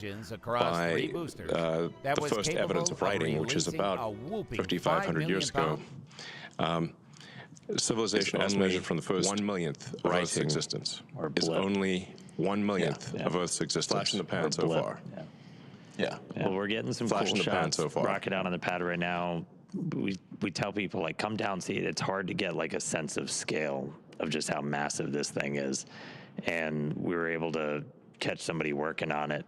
across by 3 boosters the first evidence of writing, which is about 5,500 years ago. Civilization, as measured from the first 1/millionth of Earth's existence, is only 1/millionth of Earth's existence. Flash in the pan so far. Yeah. Well, we're getting some cool shots. So far. Rocket out on the pad right now. We tell people, like, come down, see it. It's hard to get like a sense of scale of just how massive this thing is, and we were able to catch somebody working on it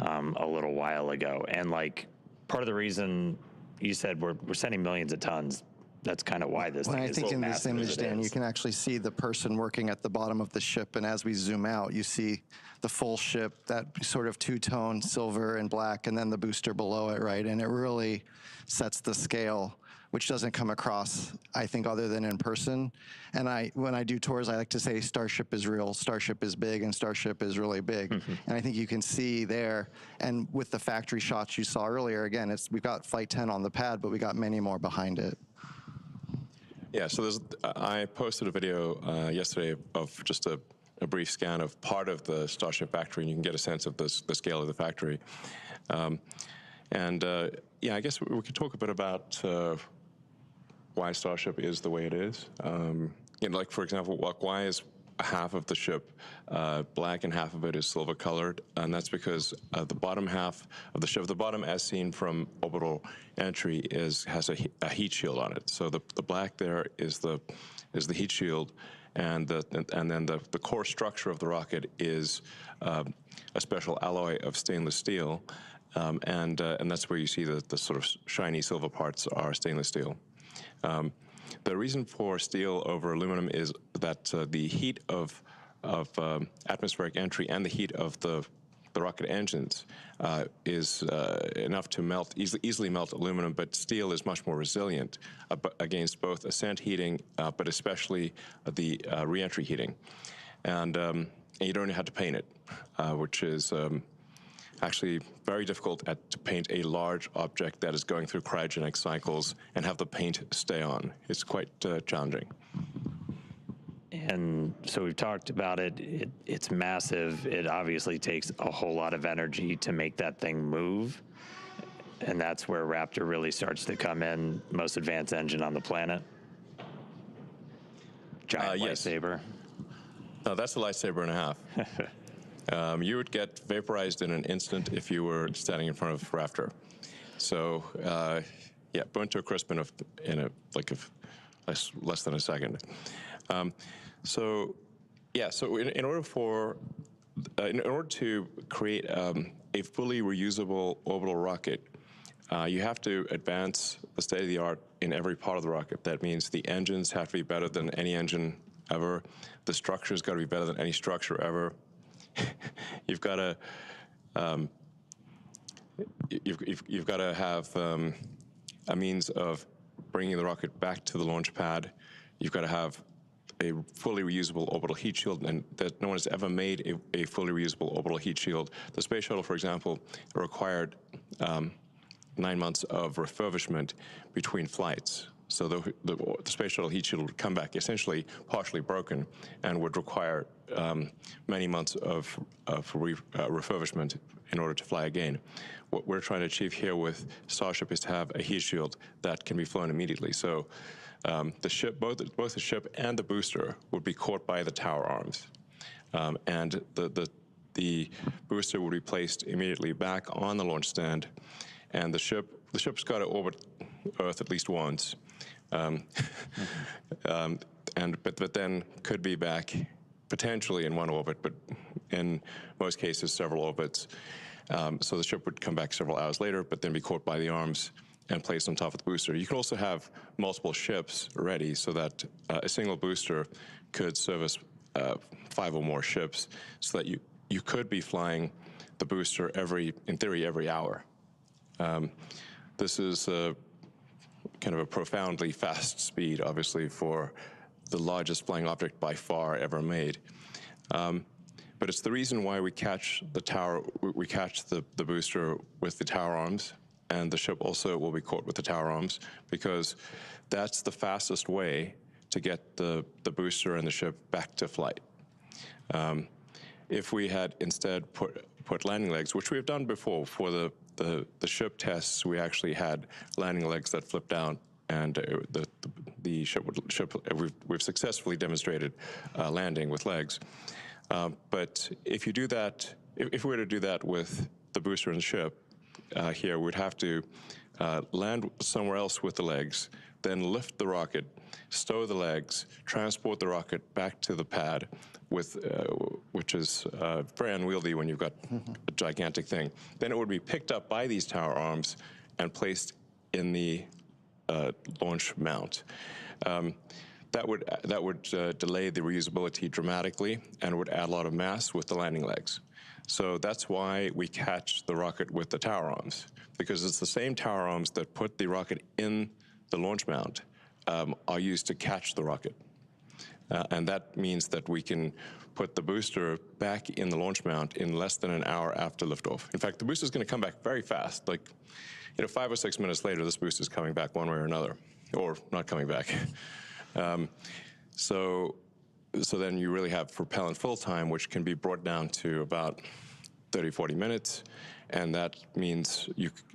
a little while ago. And like, part of the reason you said we're sending millions of tons, that's kind of why this thing is so massive. I think in this image, Dan, you can actually see the person working at the bottom of the ship, and as we zoom out, you see the full ship, that sort of two-tone silver and black, and then the booster below it, right? And it really sets the scale, which doesn't come across, I think, other than in person. And when I do tours, I like to say Starship is real, Starship is big, and Starship is really big. And I think you can see there, and with the factory shots you saw earlier, again, we've got Flight 10 on the pad, but we got many more behind it. Yeah, so I posted a video yesterday of just a brief scan of part of the Starship factory, and you can get a sense of the scale of the factory. Yeah, I guess we could talk a bit about why Starship is the way it is. Like, for example, why is half of the ship black and half of it is silver colored? And that's because the bottom half of the ship, the bottom as seen from orbital entry, has a heat shield on it. So the black there is the heat shield, and then the core structure of the rocket is a special alloy of stainless steel, and that's where you see the sort of shiny silver parts are stainless steel. The reason for steel over aluminum is that the heat of atmospheric entry and the heat of the rocket engines is enough to easily melt aluminum, but steel is much more resilient against both ascent heating, but especially the re-entry heating. And you don't have to paint it, which is actually very difficult to paint a large object that is going through cryogenic cycles and have the paint stay on. It's quite challenging. And so we've talked about it. It's massive. It obviously takes a whole lot of energy to make that thing move. And that's where Raptor really starts to come in, most advanced engine on the planet. Giant lightsaber. No, that's a lightsaber and a half. You would get vaporized in an instant if you were standing in front of Raptor. So, yeah, burnt to a crisp in less than a second. So in order to create a fully reusable orbital rocket, you have to advance the state-of-the-art in every part of the rocket. That means the engines have to be better than any engine ever. The structure's got to be better than any structure ever. You've got to have a means of bringing the rocket back to the launch pad. You've got to have a fully reusable orbital heat shield, and that no one has ever made a fully reusable orbital heat shield. The space shuttle, for example, required 9 months of refurbishment between flights. So the space shuttle heat shield would come back essentially partially broken and would require many months of refurbishment in order to fly again. What we're trying to achieve here with Starship is to have a heat shield that can be flown immediately. So the ship, both the ship and the booster, would be caught by the tower arms, and the booster would be placed immediately back on the launch stand, and the ship's got to orbit Earth at least once. But then could be back potentially in one orbit, but in most cases several orbits. So the ship would come back several hours later, but then be caught by the arms and placed on top of the booster. You can also have multiple ships ready so that a single booster could service 5 or more ships, so that you could be flying the booster in theory every hour. This is kind of a profoundly fast speed, obviously, for the largest flying object by far ever made. But it's the reason why we catch the booster with the tower arms, and the ship also will be caught with the tower arms, because that's the fastest way to get the booster and the ship back to flight. if we had instead put landing legs, which we have done before for the ship tests, we actually had landing legs that flipped down, and the ship we've successfully demonstrated landing with legs. But if you do that, if we were to do that with the booster and the ship, here we'd have to land somewhere else with the legs, then lift the rocket, stow the legs, transport the rocket back to the pad, which is very unwieldy when you've got a gigantic thing. Then it would be picked up by these tower arms and placed in the launch mount. That would delay the reusability dramatically and would add a lot of mass with the landing legs. So that's why we catch the rocket with the tower arms, because it's the same tower arms that put the rocket in the launch mount are used to catch the rocket. And that means that we can put the booster back in the launch mount in less than an hour after liftoff. In fact, the booster is going to come back very fast. Like, 5 or 6 minutes later, this booster is coming back one way or another, or not coming back. So then you really have propellant fill time, which can be brought down to about 30, 40 minutes. And that means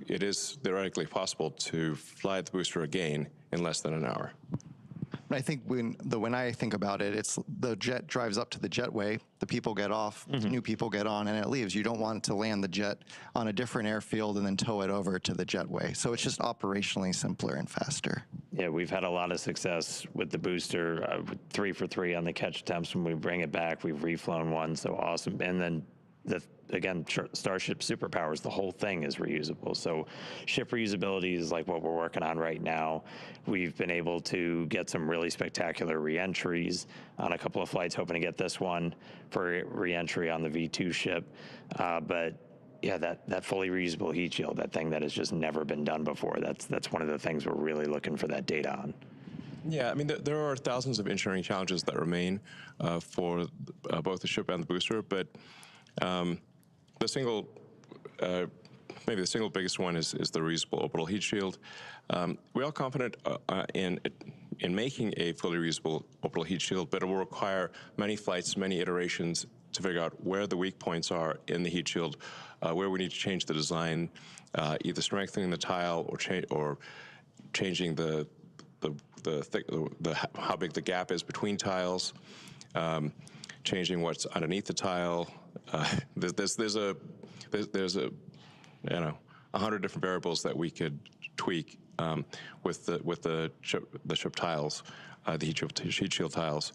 it is theoretically possible to fly the booster again in less than an hour. I think when I think about it, it's the jet drives up to the jetway, the people get off, new people get on, and it leaves. You don't want to land the jet on a different airfield and then tow it over to the jetway. So it's just operationally simpler and faster. Yeah, we've had a lot of success with the booster, 3 for 3 on the catch attempts. When we bring it back, we've reflown one, so awesome. And then again, Starship superpowers, the whole thing is reusable. So ship reusability is like what we're working on right now. We've been able to get some really spectacular reentries on a couple of flights, hoping to get this one for reentry on the V2 ship. But yeah, that fully reusable heat shield, that thing that has just never been done before, that's one of the things we're really looking for that data on. Yeah, I mean, there are thousands of engineering challenges that remain for both the ship and the booster, but maybe the single biggest one is the reusable orbital heat shield. We are confident in making a fully reusable orbital heat shield, but it will require many flights, many iterations to figure out where the weak points are in the heat shield, where we need to change the design, either strengthening the tile or changing how big the gap is between tiles, changing what's underneath the tile. There's 100 different variables that we could tweak with the ship tiles, the heat shield tiles.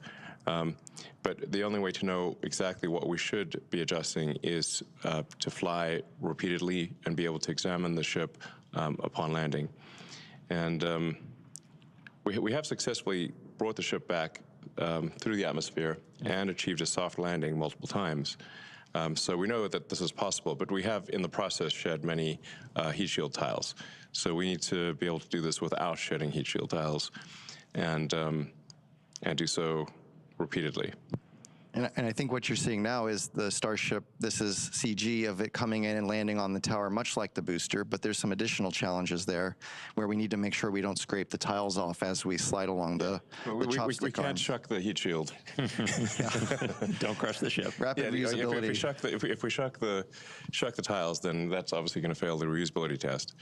But the only way to know exactly what we should be adjusting is to fly repeatedly and be able to examine the ship upon landing. And we have successfully brought the ship back through the atmosphere and achieved a soft landing multiple times. So we know that this is possible, but we have in the process shed many heat shield tiles. So we need to be able to do this without shedding heat shield tiles and do so repeatedly. And I think what you're seeing now is the Starship, this is CG of it coming in and landing on the tower, much like the booster, but there's some additional challenges there where we need to make sure we don't scrape the tiles off as we slide along the chopstick we can't arms. shuck the heat shield. Don't crush the ship. Rapid reusability. If we shuck the tiles, then that's obviously going to fail the reusability test.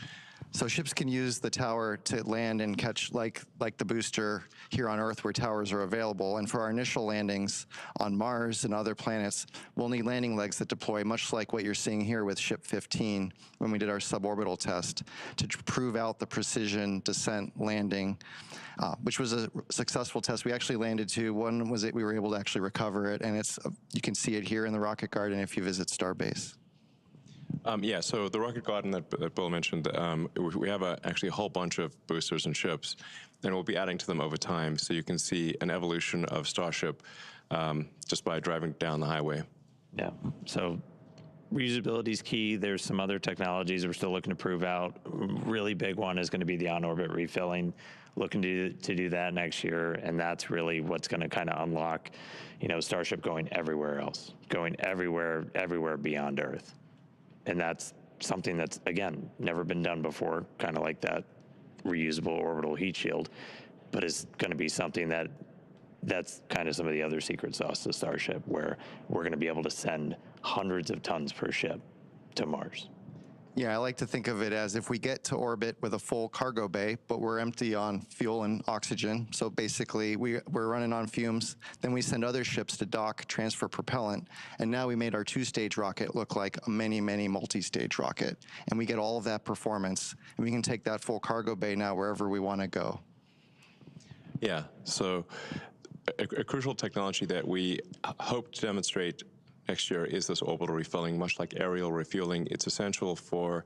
So ships can use the tower to land and catch like the booster here on Earth where towers are available. And for our initial landings on Mars and other planets, we'll need landing legs that deploy much like what you're seeing here with Ship 15 when we did our suborbital test to prove out the precision descent landing, which was a successful test. We actually landed to, one was we were able to actually recover it, and you can see it here in the Rocket Garden if you visit Starbase. Yeah, so the Rocket Garden that Bill mentioned, we have actually a whole bunch of boosters and ships, and we'll be adding to them over time. So you can see an evolution of Starship just by driving down the highway. Yeah, so reusability is key. There's some other technologies we're still looking to prove out. Really big one is going to be the on-orbit refilling. Looking to do that next year, and that's really what's going to kind of unlock, Starship going everywhere else, going everywhere beyond Earth. And that's something that's, again, never been done before, kind of like that reusable orbital heat shield, but it's going to be something that that's kind of some of the other secret sauce to Starship, where we're going to be able to send hundreds of tons per ship to Mars. Yeah, I like to think of it as if we get to orbit with a full cargo bay, but we're empty on fuel and oxygen. So basically, we're running on fumes. Then we send other ships to dock, transfer propellant, and now we made our two-stage rocket look like a many, many multi-stage rocket. And we get all of that performance, and we can take that full cargo bay now wherever we want to go. Yeah, so a crucial technology that we hope to demonstrate next year is this orbital refilling. Much like aerial refueling, it's essential for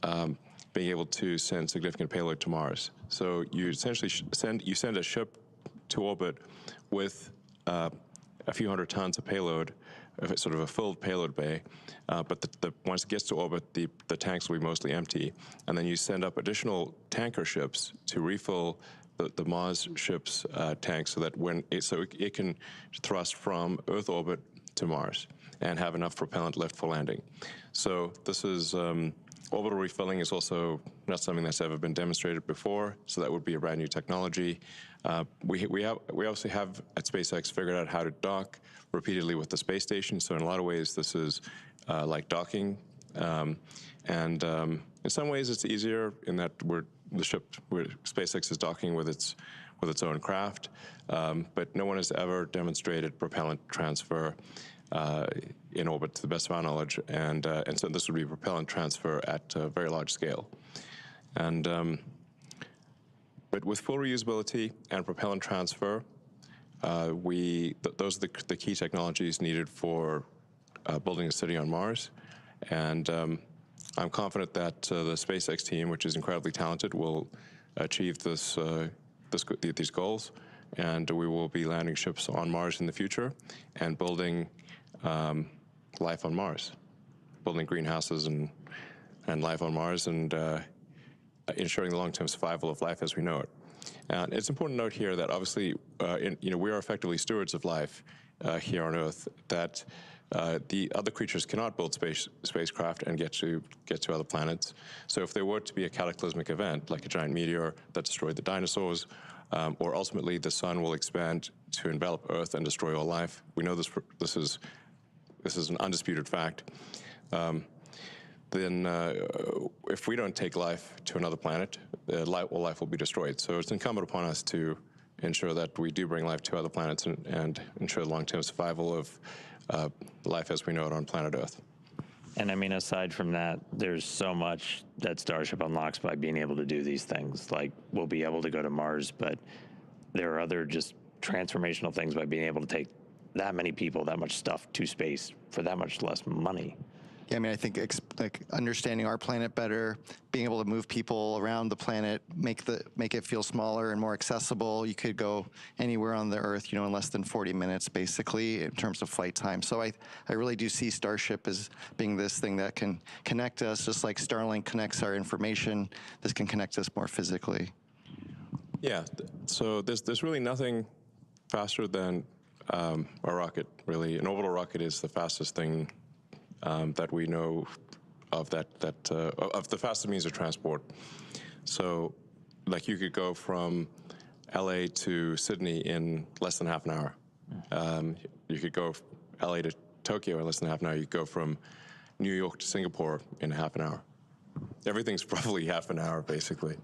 being able to send significant payload to Mars. So you essentially send a ship to orbit with a few hundred tons of payload, sort of a filled payload bay, but once it gets to orbit, the tanks will be mostly empty, and then you send up additional tanker ships to refill the Mars ship's tanks, so that it can thrust from Earth orbit to Mars and have enough propellant left for landing. So this is orbital refilling is also not something that's ever been demonstrated before. So that would be a brand new technology. We obviously have at SpaceX figured out how to dock repeatedly with the space station. So in a lot of ways, this is like docking, and in some ways it's easier in that SpaceX is docking with its own craft, but no one has ever demonstrated propellant transfer in orbit, to the best of our knowledge, and so this would be propellant transfer at a very large scale, and but with full reusability and propellant transfer, those are the key technologies needed for building a city on Mars, and I'm confident that the SpaceX team, which is incredibly talented, will achieve these goals, and we will be landing ships on Mars in the future and building life on Mars, building greenhouses and life on Mars, and ensuring the long-term survival of life as we know it. And it's important to note here that obviously, we are effectively stewards of life here on Earth. That the other creatures cannot build spacecraft and get to other planets. So if there were to be a cataclysmic event, like a giant meteor that destroyed the dinosaurs, or ultimately the sun will expand to envelop Earth and destroy all life, we know this is an undisputed fact. Then if we don't take life to another planet, life will be destroyed. So it's incumbent upon us to ensure that we do bring life to other planets and ensure the long-term survival of life as we know it on planet Earth. And I mean, aside from that, there's so much that Starship unlocks by being able to do these things. Like, we'll be able to go to Mars, but there are other just transformational things by being able to take that many people, that much stuff to space for that much less money. Yeah, I mean, I think like understanding our planet better, being able to move people around the planet, make it feel smaller and more accessible. You could go anywhere on the Earth, in less than 40 minutes, basically, in terms of flight time. So I really do see Starship as being this thing that can connect us, just like Starlink connects our information. This can connect us more physically. Yeah. So there's really nothing faster than a rocket. Really, an orbital rocket is the fastest thing that we know of, of the fastest means of transport. So, like, you could go from LA to Sydney in less than half an hour. You could go LA to Tokyo in less than half an hour. You could go from New York to Singapore in half an hour. Everything's probably half an hour, basically.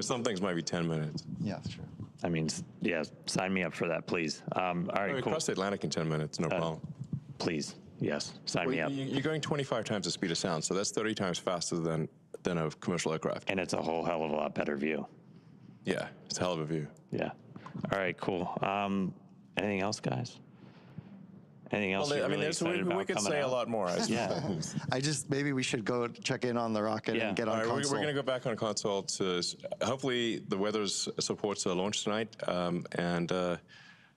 Some things might be 10 minutes. Yeah, that's true. I mean, yeah, sign me up for that, please. All right, cool. Cross the Atlantic in 10 minutes, no problem. Please. Yes, sign me up. You're going 25 times the speed of sound, so that's 30 times faster than a commercial aircraft. And it's a whole hell of a lot better view. Yeah, it's a hell of a view. Yeah. All right, cool. Anything else, guys? Anything else? Well, you're really excited about we could coming say out? a lot more. Yeah. Maybe we should go check in on the rocket and get on console. We're going to go back on console to, hopefully the weather supports a launch tonight.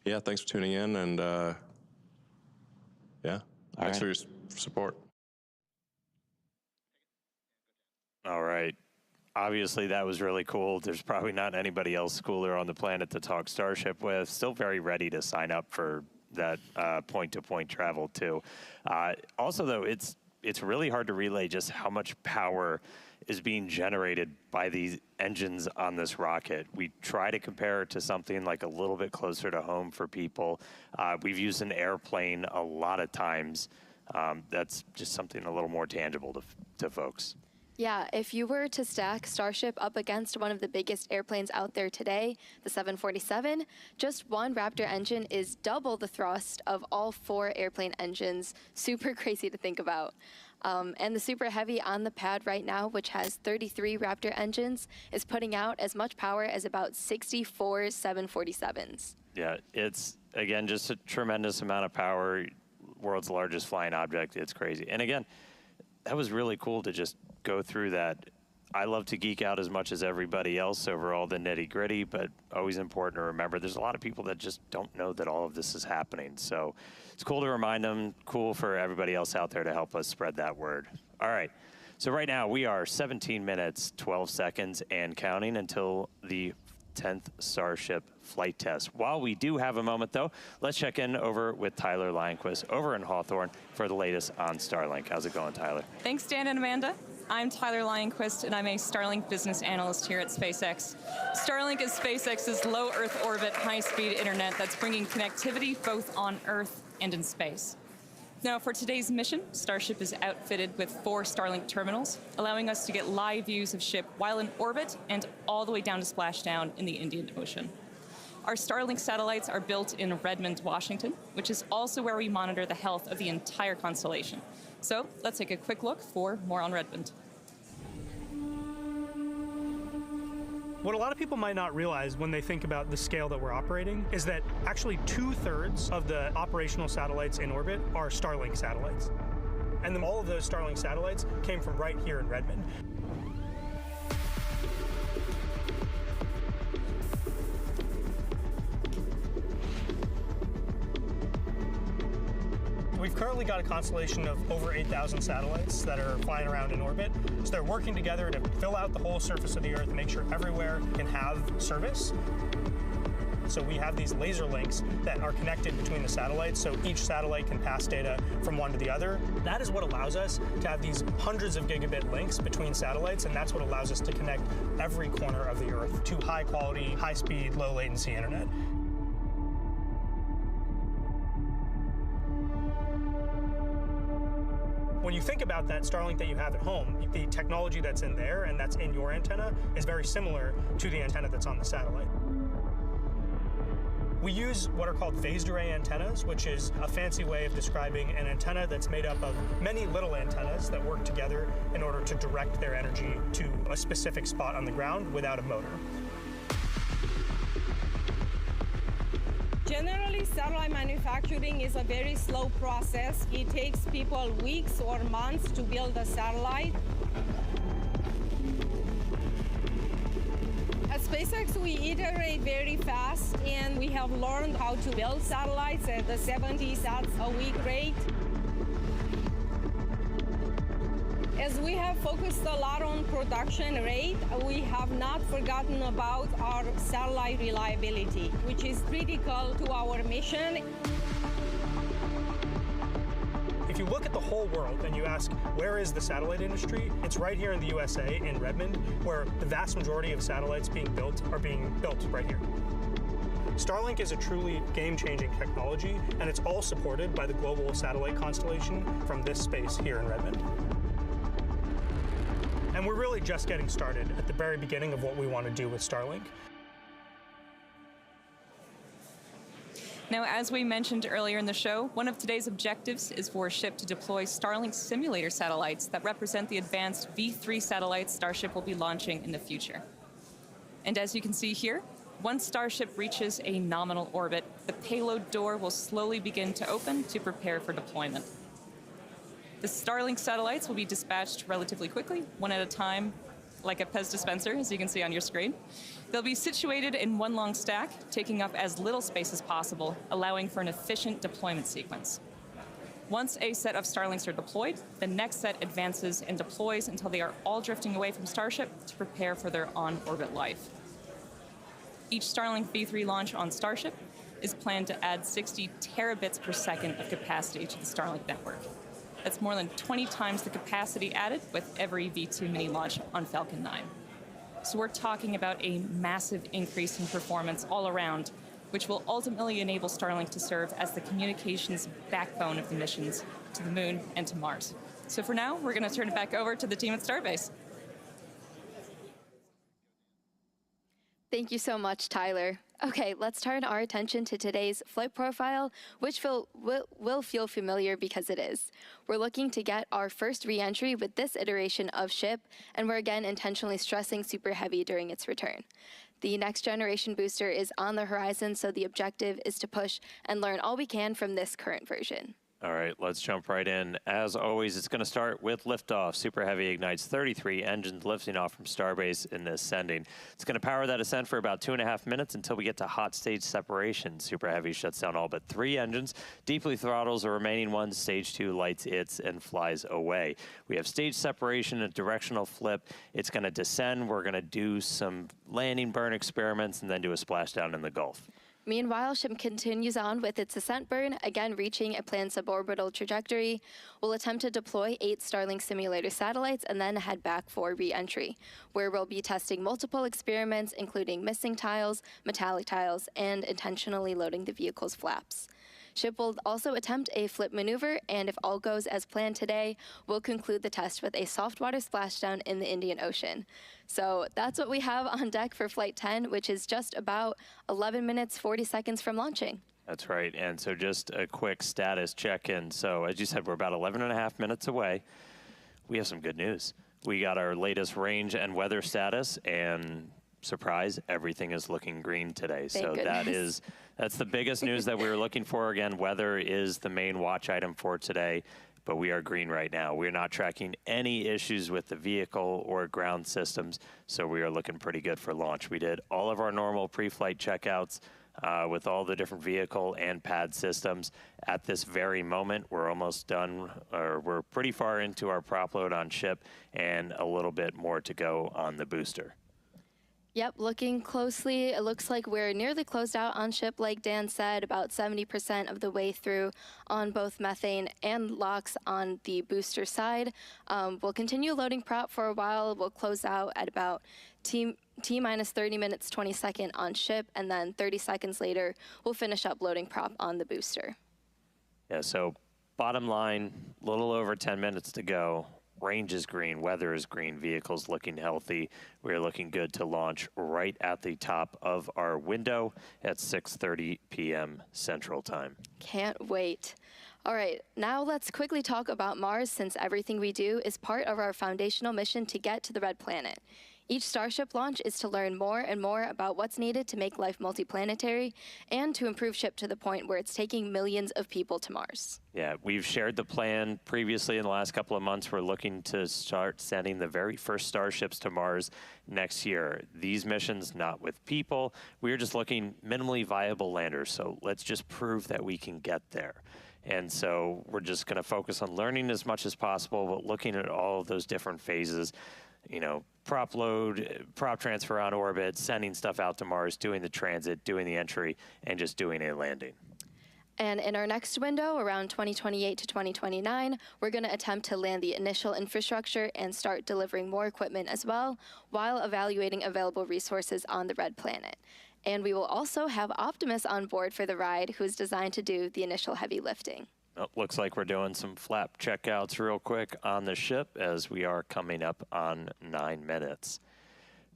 Yeah, thanks for tuning in, and yeah. Thanks for your support. All right. Obviously, that was really cool. There's probably not anybody else cooler on the planet to talk Starship with. Still very ready to sign up for that point-to-point travel, too. Also, though, it's it's really hard to relay just how much power is being generated by these engines on this rocket. We try to compare it to something like a little bit closer to home for people. We've used an airplane a lot of times. That's just something a little more tangible to folks. Yeah, if you were to stack Starship up against one of the biggest airplanes out there today, the 747, just one Raptor engine is double the thrust of all 4 airplane engines. Super crazy to think about. And the Super Heavy on the pad right now, which has 33 Raptor engines, is putting out as much power as about 64 747s. Yeah, it's, again, just a tremendous amount of power. World's largest flying object. It's crazy. And again, that was really cool to just go through that. I love to geek out as much as everybody else over all the nitty gritty, but always important to remember there's a lot of people that just don't know that all of this is happening. So it's cool to remind them, cool for everybody else out there to help us spread that word. All right, so right now we are 17 minutes, 12 seconds and counting until the 10th Starship flight test. While we do have a moment though, let's check in over with Tyler Lionquist over in Hawthorne for the latest on Starlink. How's it going, Tyler? Thanks, Dan and Amanda. I'm Tyler Lionquist, and I'm a Starlink business analyst here at SpaceX. Starlink is SpaceX's low Earth orbit, high-speed internet that's bringing connectivity both on Earth and in space. Now, for today's mission, Starship is outfitted with 4 Starlink terminals, allowing us to get live views of ship while in orbit and all the way down to splashdown in the Indian Ocean. Our Starlink satellites are built in Redmond, Washington, which is also where we monitor the health of the entire constellation. So let's take a quick look for more on Redmond. What a lot of people might not realize when they think about the scale that we're operating is that actually 2/3 of the operational satellites in orbit are Starlink satellites. And then all of those Starlink satellites came from right here in Redmond. We've currently got a constellation of over 8,000 satellites that are flying around in orbit. So they're working together to fill out the whole surface of the Earth and make sure everywhere can have service. So we have these laser links that are connected between the satellites, so each satellite can pass data from one to the other. That is what allows us to have these hundreds of gigabit links between satellites, and that's what allows us to connect every corner of the Earth to high quality, high speed, low latency internet. When you think about that Starlink that you have at home, the technology that's in there and that's in your antenna is very similar to the antenna that's on the satellite. We use what are called phased array antennas, which is a fancy way of describing an antenna that's made up of many little antennas that work together in order to direct their energy to a specific spot on the ground without a motor. Generally, satellite manufacturing is a very slow process. It takes people weeks or months to build a satellite. At SpaceX, we iterate very fast, and we have learned how to build satellites at the 70 sats a week rate. As we have focused a lot on production rate, we have not forgotten about our satellite reliability, which is critical to our mission. If you look at the whole world and you ask, where is the satellite industry? It's right here in the USA, in Redmond, where the vast majority of satellites being built are being built right here. Starlink is a truly game-changing technology, and it's all supported by the global satellite constellation from this space here in Redmond. And we're really just getting started at the very beginning of what we want to do with Starlink. Now, as we mentioned earlier in the show, one of today's objectives is for SHIP to deploy Starlink simulator satellites that represent the advanced V3 satellites Starship will be launching in the future. And as you can see here, once Starship reaches a nominal orbit, the payload door will slowly begin to open to prepare for deployment. The Starlink satellites will be dispatched relatively quickly, one at a time, like a Pez dispenser, as you can see on your screen. They'll be situated in one long stack, taking up as little space as possible, allowing for an efficient deployment sequence. Once a set of Starlinks are deployed, the next set advances and deploys until they are all drifting away from Starship to prepare for their on-orbit life. Each Starlink V3 launch on Starship is planned to add 60 terabits per second of capacity to the Starlink network. That's more than 20 times the capacity added with every V2 mini launch on Falcon 9. So we're talking about a massive increase in performance all around, which will ultimately enable Starlink to serve as the communications backbone of the missions to the moon and to Mars. So for now, we're going to turn it back over to the team at Starbase. Thank you so much, Tyler. Okay, let's turn our attention to today's flight profile, which will feel familiar because it is. We're looking to get our first re-entry with this iteration of ship, and we're again intentionally stressing Super Heavy during its return. The next generation booster is on the horizon, so the objective is to push and learn all we can from this current version. All right, let's jump right in. As always, it's going to start with liftoff. Super Heavy ignites 33 engines lifting off from Starbase in ascending. It's going to power that ascent for about 2.5 minutes until we get to hot stage separation. Super Heavy shuts down all but 3 engines, deeply throttles the remaining ones, stage 2 lights its, and flies away. We have stage separation, a directional flip. It's going to descend. We're going to do some landing burn experiments and then do a splashdown in the Gulf. Meanwhile, ship continues on with its ascent burn, again reaching a planned suborbital trajectory. We'll attempt to deploy 8 Starlink simulator satellites and then head back for re-entry, where we'll be testing multiple experiments, including missing tiles, metallic tiles, and intentionally loading the vehicle's flaps. Ship will also attempt a flip maneuver, and if all goes as planned today, we'll conclude the test with a soft water splashdown in the Indian Ocean. So that's what we have on deck for Flight 10, which is just about 11 minutes, 40 seconds from launching. That's right, and so just a quick status check-in. So as you said, we're about 11.5 minutes away. We have some good news. We got our latest range and weather status, and surprise, everything is looking green today. Thank so goodness. that's the biggest news that we were looking for. Again, weather is the main watch item for today, but we are green right now. We're not tracking any issues with the vehicle or ground systems, so we are looking pretty good for launch. We did all of our normal pre-flight checkouts with all the different vehicle and pad systems. At this very moment, we're almost done, or we're pretty far into our prop load on ship, and a little bit more to go on the booster. Yep, looking closely, it looks like we're nearly closed out on ship, like Dan said, about 70% of the way through on both methane and LOX on the booster side. We'll continue loading prop for a while. We'll close out at about T-minus 30 minutes, 20 seconds on ship, and then 30 seconds later, we'll finish up loading prop on the booster. Yeah, so bottom line, a little over 10 minutes to go. Range is green, weather is green, vehicles looking healthy. We're looking good to launch right at the top of our window at 6:30 p.m. Central Time. Can't wait. All right, now let's quickly talk about Mars, since everything we do is part of our foundational mission to get to the Red Planet. Each Starship launch is to learn more and more about what's needed to make life multiplanetary and to improve ship to the point where it's taking millions of people to Mars. Yeah, we've shared the plan previously in the last couple of months. We're looking to start sending the very first Starships to Mars next year. These missions, not with people. We're just looking minimally viable landers, so let's just prove that we can get there. And so we're just going to focus on learning as much as possible, but looking at all of those different phases. You know, prop load, prop transfer on orbit, sending stuff out to Mars, doing the transit, doing the entry, and just doing a landing. And in our next window, around 2028 to 2029, we're going to attempt to land the initial infrastructure and start delivering more equipment as well, while evaluating available resources on the Red Planet. And we will also have Optimus on board for the ride, who is designed to do the initial heavy lifting. Oh, looks like we're doing some flap checkouts real quick on the ship as we are coming up on 9 minutes.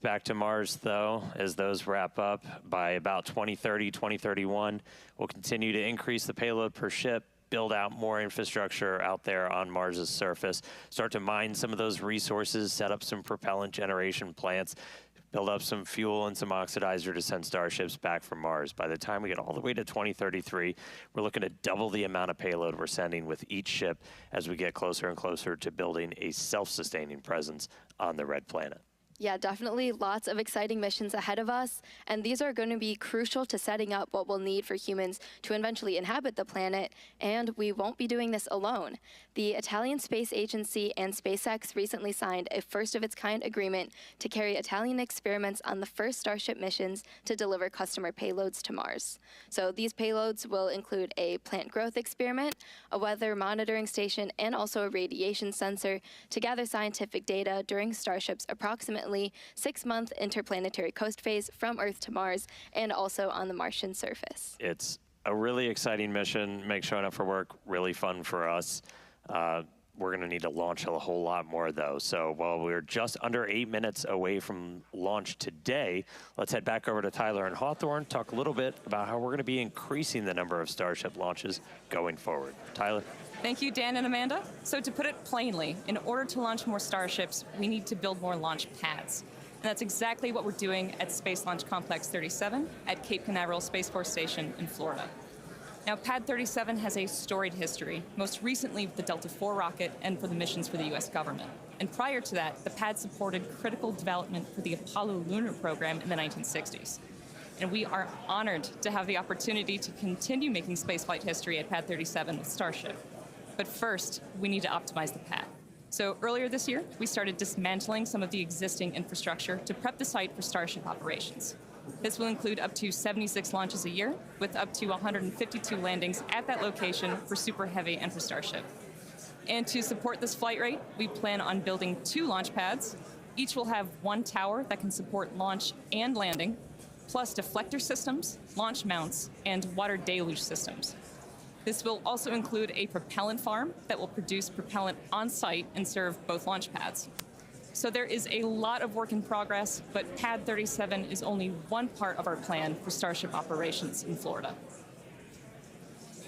Back to Mars, though, as those wrap up by about 2030, 2031, we'll continue to increase the payload per ship, build out more infrastructure out there on Mars's surface, start to mine some of those resources, set up some propellant generation plants, build up some fuel and some oxidizer to send Starships back from Mars. By the time we get all the way to 2033, we're looking to double the amount of payload we're sending with each ship as we get closer and closer to building a self-sustaining presence on the Red Planet. Yeah, definitely lots of exciting missions ahead of us, and these are going to be crucial to setting up what we'll need for humans to eventually inhabit the planet, and we won't be doing this alone. The Italian Space Agency and SpaceX recently signed a first-of-its-kind agreement to carry Italian experiments on the first Starship missions to deliver customer payloads to Mars. So these payloads will include a plant growth experiment, a weather monitoring station, and also a radiation sensor to gather scientific data during Starship's approximately 6-month interplanetary coast phase from Earth to Mars and also on the Martian surface. It's a really exciting mission. Makes showing up for work really fun for us. We're going to need to launch a whole lot more, though. So while we're just under 8 minutes away from launch today, let's head back over to Tyler and Hawthorne, talk a little bit about how we're going to be increasing the number of Starship launches going forward. Tyler? Thank you, Dan and Amanda. So to put it plainly, in order to launch more Starships, we need to build more launch pads. And that's exactly what we're doing at Space Launch Complex 37 at Cape Canaveral Space Force Station in Florida. Now, Pad 37 has a storied history, most recently with the Delta IV rocket and for the missions for the US government. And prior to that, the pad supported critical development for the Apollo lunar program in the 1960s. And we are honored to have the opportunity to continue making spaceflight history at Pad 37 with Starship. But first, we need to optimize the pad. So earlier this year, we started dismantling some of the existing infrastructure to prep the site for Starship operations. This will include up to 76 launches a year, with up to 152 landings at that location for Super Heavy and for Starship. And to support this flight rate, we plan on building 2 launch pads. Each will have 1 tower that can support launch and landing, plus deflector systems, launch mounts, and water deluge systems. This will also include a propellant farm that will produce propellant on-site and serve both launch pads. So there is a lot of work in progress, but Pad 37 is only one part of our plan for Starship operations in Florida.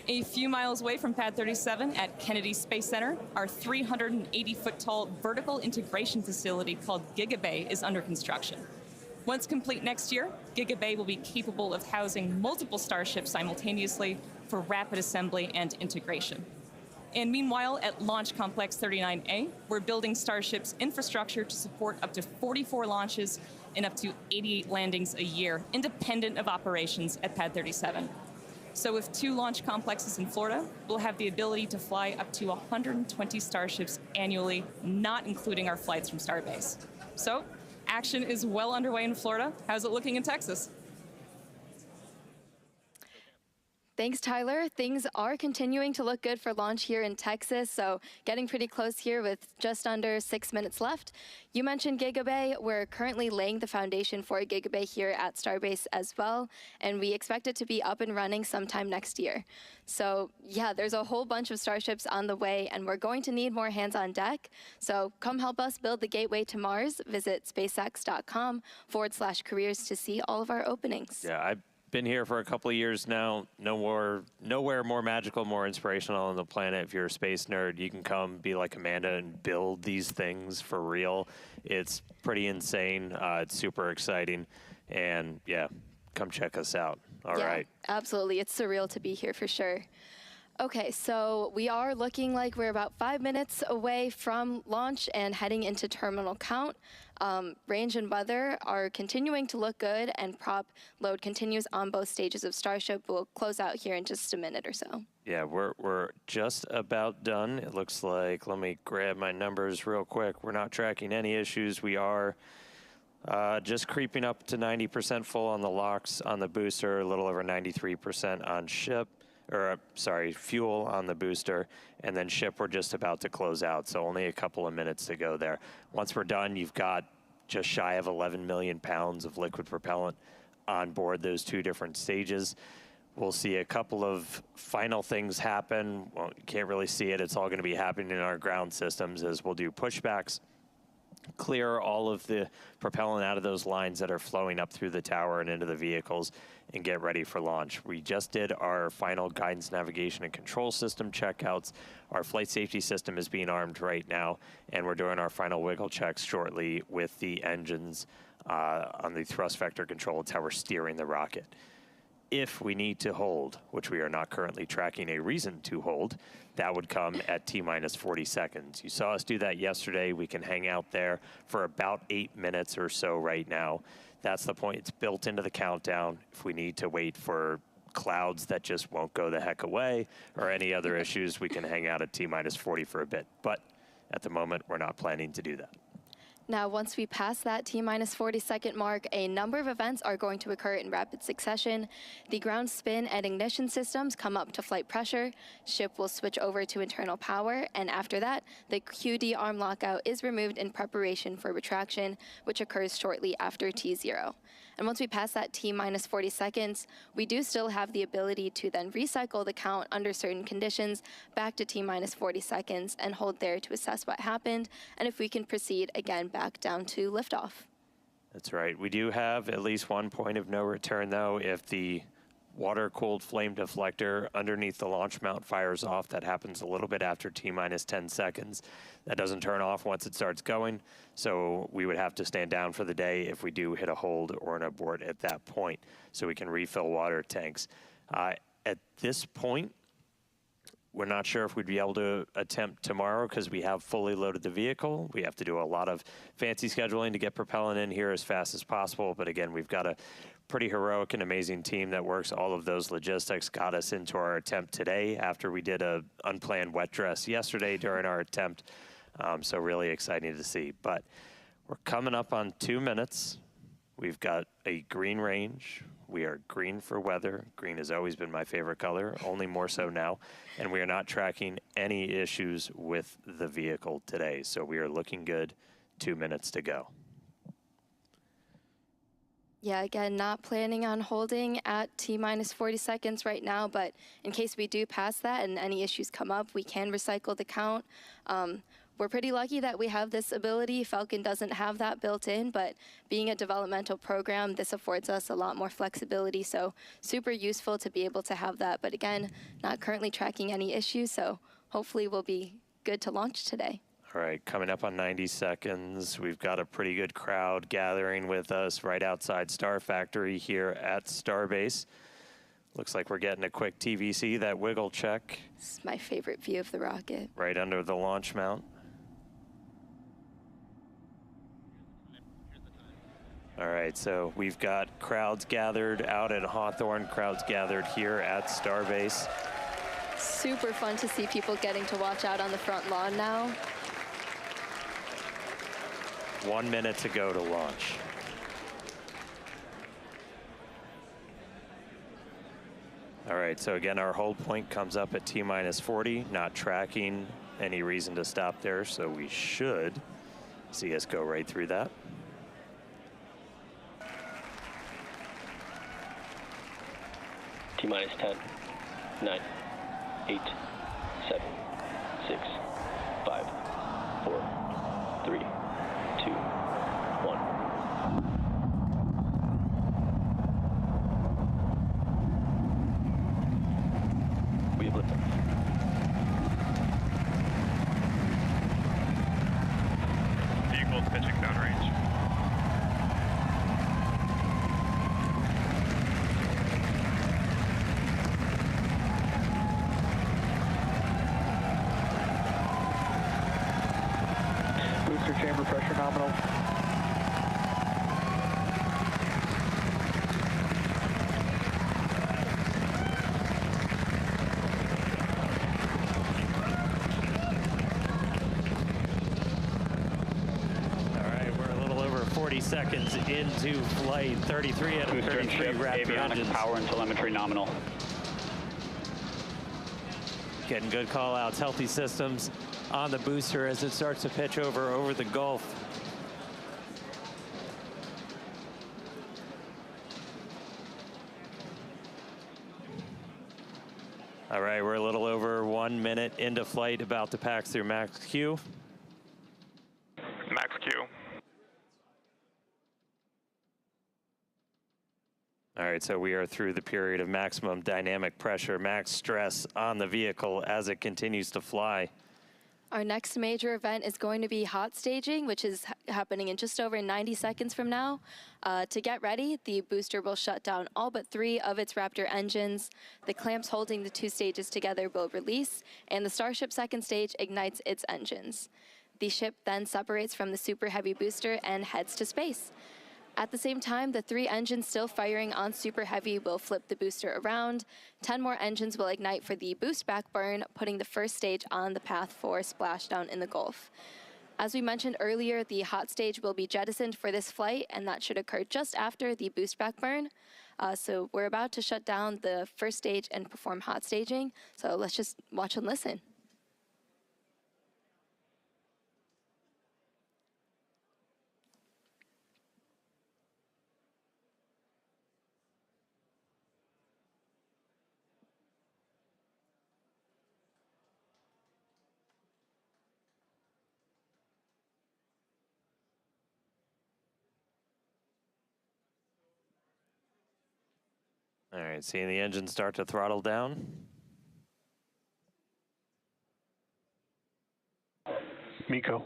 A few miles away from Pad 37 at Kennedy Space Center, our 380-foot-tall vertical integration facility called Gigabay is under construction. Once complete next year, Gigabay will be capable of housing multiple Starships simultaneously for rapid assembly and integration. And meanwhile, at Launch Complex 39A, we're building Starship's infrastructure to support up to 44 launches and up to 88 landings a year, independent of operations at Pad 37. So with 2 launch complexes in Florida, we'll have the ability to fly up to 120 Starships annually, not including our flights from Starbase. So action is well underway in Florida. How's it looking in Texas? Thanks, Tyler. Things are continuing to look good for launch here in Texas, so getting pretty close here with just under 6 minutes left. You mentioned Gigabay. We're currently laying the foundation for a Gigabay here at Starbase as well, and we expect it to be up and running sometime next year. So yeah, there's a whole bunch of Starships on the way, and we're going to need more hands on deck. So come help us build the gateway to Mars. Visit spacex.com/careers to see all of our openings. Yeah, I've been here for a couple of years now. Nowhere more magical, more inspirational on the planet. If you're a space nerd, you can come be like Amanda and build these things for real. It's pretty insane. It's super exciting. And yeah, come check us out. All right. Absolutely. It's surreal to be here for sure. Okay, so we are looking like we're about 5 minutes away from launch and heading into terminal count. Range and weather are continuing to look good, and prop load continues on both stages of Starship. We'll close out here in just a minute or so. Yeah, we're just about done. It looks like, let me grab my numbers real quick. We're not tracking any issues. We are just creeping up to 90% full on the LOX on the booster, a little over 93% on ship. Fuel on the booster, and then ship we're just about to close out, so only a couple of minutes to go there. Once we're done, you've got just shy of 11 million pounds of liquid propellant on board those 2 different stages. We'll see a couple of final things happen. Well, you can't really see it. It's all going to be happening in our ground systems as we'll do pushbacks, clear all of the propellant out of those lines that are flowing up through the tower and into the vehicles, and get ready for launch. We just did our final guidance, navigation, and control system checkouts. Our flight safety system is being armed right now, and we're doing our final wiggle checks shortly with the engines on the thrust vector control. It's how we're steering the rocket. if we need to hold, which we are not currently tracking a reason to hold, that would come at T-minus 40 seconds. You saw us do that yesterday. We can hang out there for about 8 minutes or so right now. That's the point. It's built into the countdown. If we need to wait for clouds that just won't go the heck away or any other issues, we can hang out at T-minus 40 for a bit. But at the moment, we're not planning to do that. Now, once we pass that T-minus 40-second mark, a number of events are going to occur in rapid succession. The ground spin and ignition systems come up to flight pressure. Ship will switch over to internal power, and after that, the QD arm lockout is removed in preparation for retraction, which occurs shortly after T0. And once we pass that T-minus 40 seconds, we do still have the ability to then recycle the count under certain conditions back to T-minus 40 seconds and hold there to assess what happened, and if we can proceed again back down to liftoff. That's right. We do have at least one point of no return, though, if the water-cooled flame deflector underneath the launch mount fires off. That happens a little bit after T-minus 10 seconds. That doesn't turn off once it starts going, so we would have to stand down for the day if we do hit a hold or an abort at that point, so we can refill water tanks. At this point, we're not sure if we'd be able to attempt tomorrow because we have fully loaded the vehicle. We have to do a lot of fancy scheduling to get propellant in here as fast as possible, but again, we've got a pretty heroic and amazing team that works all of those logistics, got us into our attempt today after we did a unplanned wet dress yesterday during our attempt. So really exciting to see. But we're coming up on 2 minutes. We've got a green range. We are green for weather. Green has always been my favorite color, only more so now. And we are not tracking any issues with the vehicle today. So we are looking good. 2 minutes to go. Yeah, again, not planning on holding at T-minus 40 seconds right now, but in case we do pass that and any issues come up, we can recycle the count. We're pretty lucky that we have this ability. Falcon doesn't have that built in, but being a developmental program, this affords us a lot more flexibility, so super useful to be able to have that. But again, not currently tracking any issues, so hopefully we'll be good to launch today. All right, coming up on 90 seconds, we've got a pretty good crowd gathering with us right outside Star Factory here at Starbase. Looks like we're getting a quick TVC, that wiggle check. This is my favorite view of the rocket. Right under the launch mount. All right, so we've got crowds gathered out at Hawthorne, crowds gathered here at Starbase. Super fun to see people getting to watch out on the front lawn now. 1 minute to go to launch. All right, so again, our hold point comes up at T-minus 40, not tracking any reason to stop there, so we should see us go right through that. T-minus 10, 9, 8, 7, 6, 5, 4, 3, 2, 1. We have liftoff. Vehicle pitching downrange. Booster chamber pressure nominal. All right, we're a little over 40 seconds into flight. 33 out of 33 Raptor avionics engines. power and telemetry nominal. Getting good call outs, healthy systems on the booster as it starts to pitch over the Gulf. All right, we're a little over 1 minute into flight, about to pass through max Q. Max Q. All right, so we are through the period of maximum dynamic pressure, max stress on the vehicle as it continues to fly. Our next major event is going to be hot staging, which is happening in just over 90 seconds from now. To get ready, the booster will shut down all but 3 of its Raptor engines. The clamps holding the 2 stages together will release, and the Starship second stage ignites its engines. The ship then separates from the Super Heavy booster and heads to space. At the same time, the 3 engines still firing on Super Heavy will flip the booster around. 10 more engines will ignite for the boost back burn, putting the first stage on the path for splashdown in the Gulf. As we mentioned earlier, the hot stage will be jettisoned for this flight, and that should occur just after the boost back burn. So we're about to shut down the first stage and perform hot staging. So let's just watch and listen. All right, seeing the engine start to throttle down. MECO.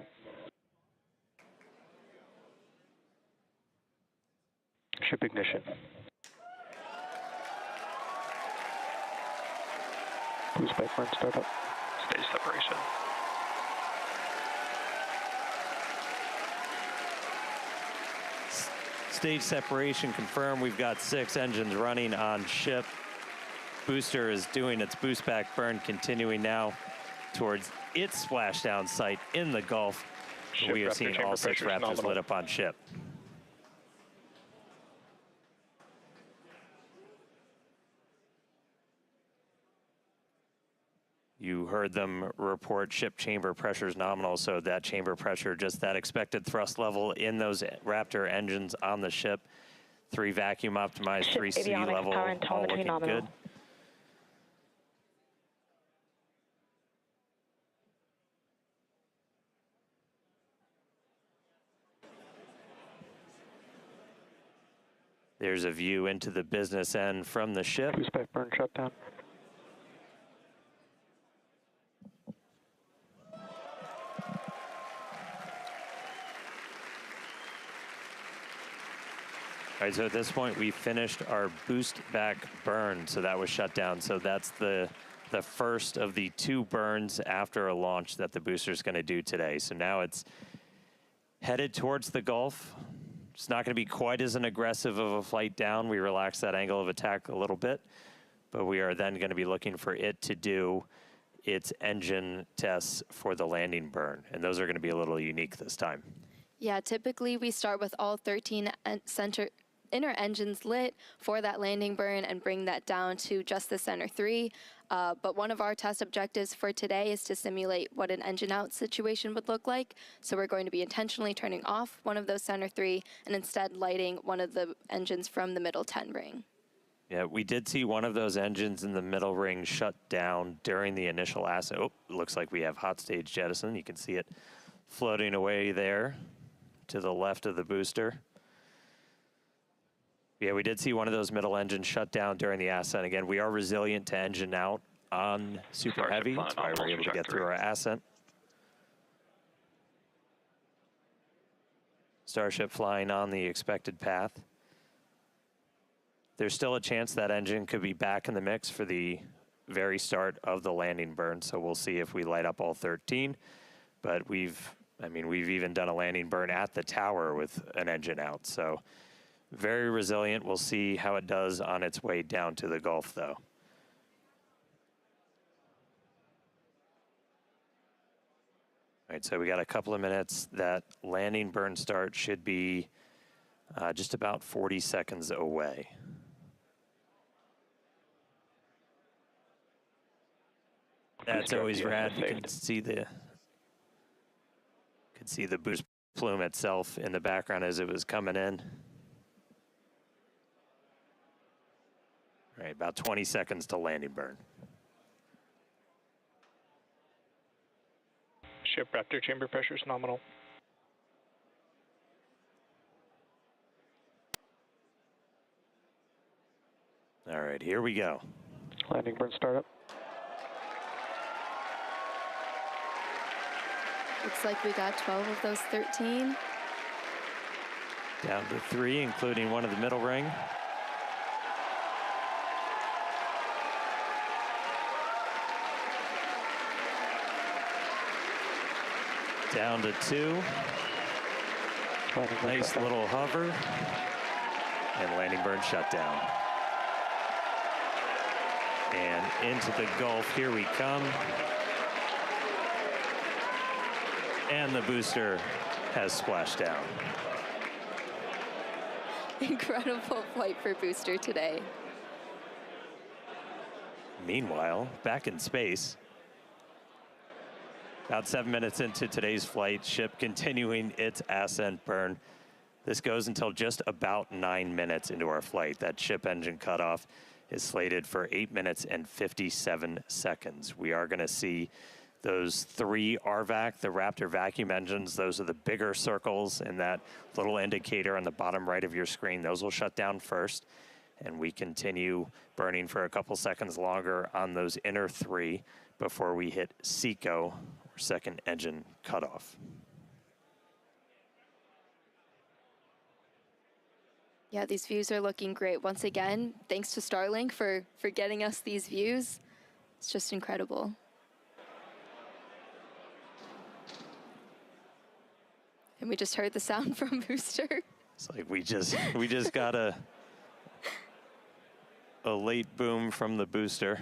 Ship ignition. Boost back burn startup. Stage separation. Stage separation confirmed. We've got 6 engines running on ship. Booster is doing its boost back burn, continuing now towards its splashdown site in the Gulf. Ship We have Raptor seen chamber all 6 pressure is Raptors nominal. lit up on ship. You heard them report ship chamber pressures nominal, so that chamber pressure, just that expected thrust level in those Raptor engines on the ship. 3 vacuum optimized, 3 sea level, all looking good. There's a view into the business end from the ship. Boost back burn shutdown. All right, so at this point, we finished our boost back burn, so that was shut down. So that's the first of the 2 burns after a launch that the booster's gonna do today. So now it's headed towards the Gulf. It's not gonna be quite as an aggressive of a flight down. We relaxed that angle of attack a little bit, but we are then gonna be looking for it to do its engine tests for the landing burn. And those are gonna be a little unique this time. Yeah, typically we start with all 13 inner engines lit for that landing burn and bring that down to just the center 3. But one of our test objectives for today is to simulate what an engine out situation would look like. So we're going to be intentionally turning off one of those center 3 and instead lighting one of the engines from the middle 10 ring. Yeah, we did see one of those engines in the middle ring shut down during the initial ascent. Oh, looks like we have hot stage jettison. You can see it floating away there to the left of the booster. Yeah, we did see one of those middle engines shut down during the ascent. Again, we are resilient to engine out on Super Starship Heavy. flying That's why on we're able to get trajectory. through our ascent. Starship flying on the expected path. There's still a chance that engine could be back in the mix for the very start of the landing burn, so we'll see if we light up all 13. But we've even done a landing burn at the tower with an engine out, so very resilient. We'll see how it does on its way down to the Gulf, though. All right, so we got a couple of minutes. That landing burn start should be just about 40 seconds away. That's always rad. You can see the boost plume itself in the background as it was coming in. All right, about 20 seconds to landing burn. Ship Raptor chamber pressure is nominal. All right, here we go. Landing burn startup. Looks like we got 12 of those 13. Down to 3, including one of the middle ring. Down to 2. Nice little hover. And landing burn shutdown. And into the Gulf, here we come. And the booster has splashed down. Incredible flight for booster today. Meanwhile, back in space, about 7 minutes into today's flight, ship continuing its ascent burn. This goes until just about 9 minutes into our flight. That ship engine cutoff is slated for 8 minutes and 57 seconds. We are going to see those 3 RVAC, the Raptor vacuum engines. Those are the bigger circles in that little indicator on the bottom right of your screen. Those will shut down first, and we continue burning for a couple seconds longer on those inner 3 before we hit SECO, or second engine cutoff. Yeah, these views are looking great. Once again, thanks to Starlink for getting us these views. It's just incredible. And we just heard the sound from booster. It's like we just got a late boom from the booster.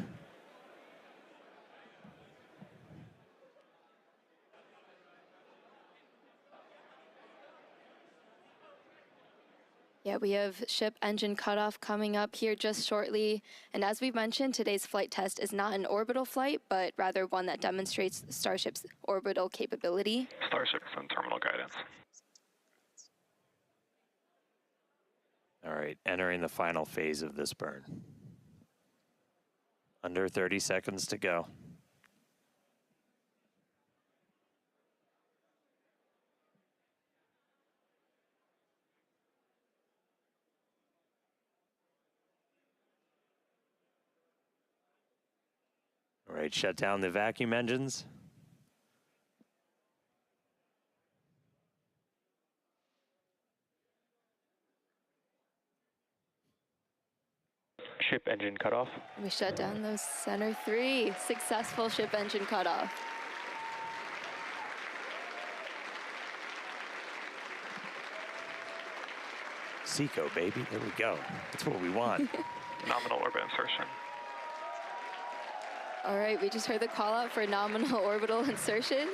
Yeah, we have ship engine cutoff coming up here just shortly. And as we mentioned, today's flight test is not an orbital flight, but rather one that demonstrates Starship's orbital capability. Starship is on terminal guidance. All right, entering the final phase of this burn. Under 30 seconds to go. All right, shut down the vacuum engines. Ship engine cutoff. We shut down those center 3. Successful ship engine cutoff. SECO, baby, there we go. That's what we want. Nominal orbit insertion. All right, we just heard the call out for nominal orbital insertion.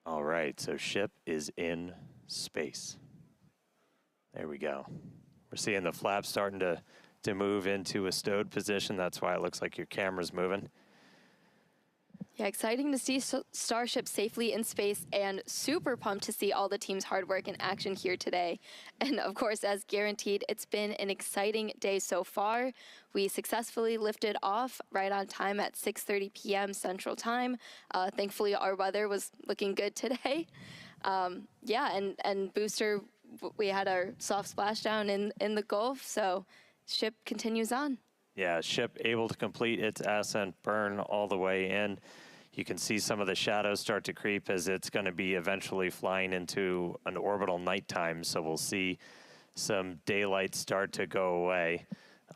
All right, so ship is in space. There we go. We're seeing the flaps starting to move into a stowed position. That's why it looks like your camera's moving. Yeah, exciting to see Starship safely in space, and super pumped to see all the team's hard work in action here today. And of course, as guaranteed, it's been an exciting day so far. We successfully lifted off right on time at 6:30 p.m. Central Time. Thankfully, our weather was looking good today. Yeah, and booster, we had our soft splashdown in the Gulf, so ship continues on. Yeah, ship able to complete its ascent burn all the way in. You can see some of the shadows start to creep as it's going to be eventually flying into an orbital nighttime. So we'll see some daylight start to go away.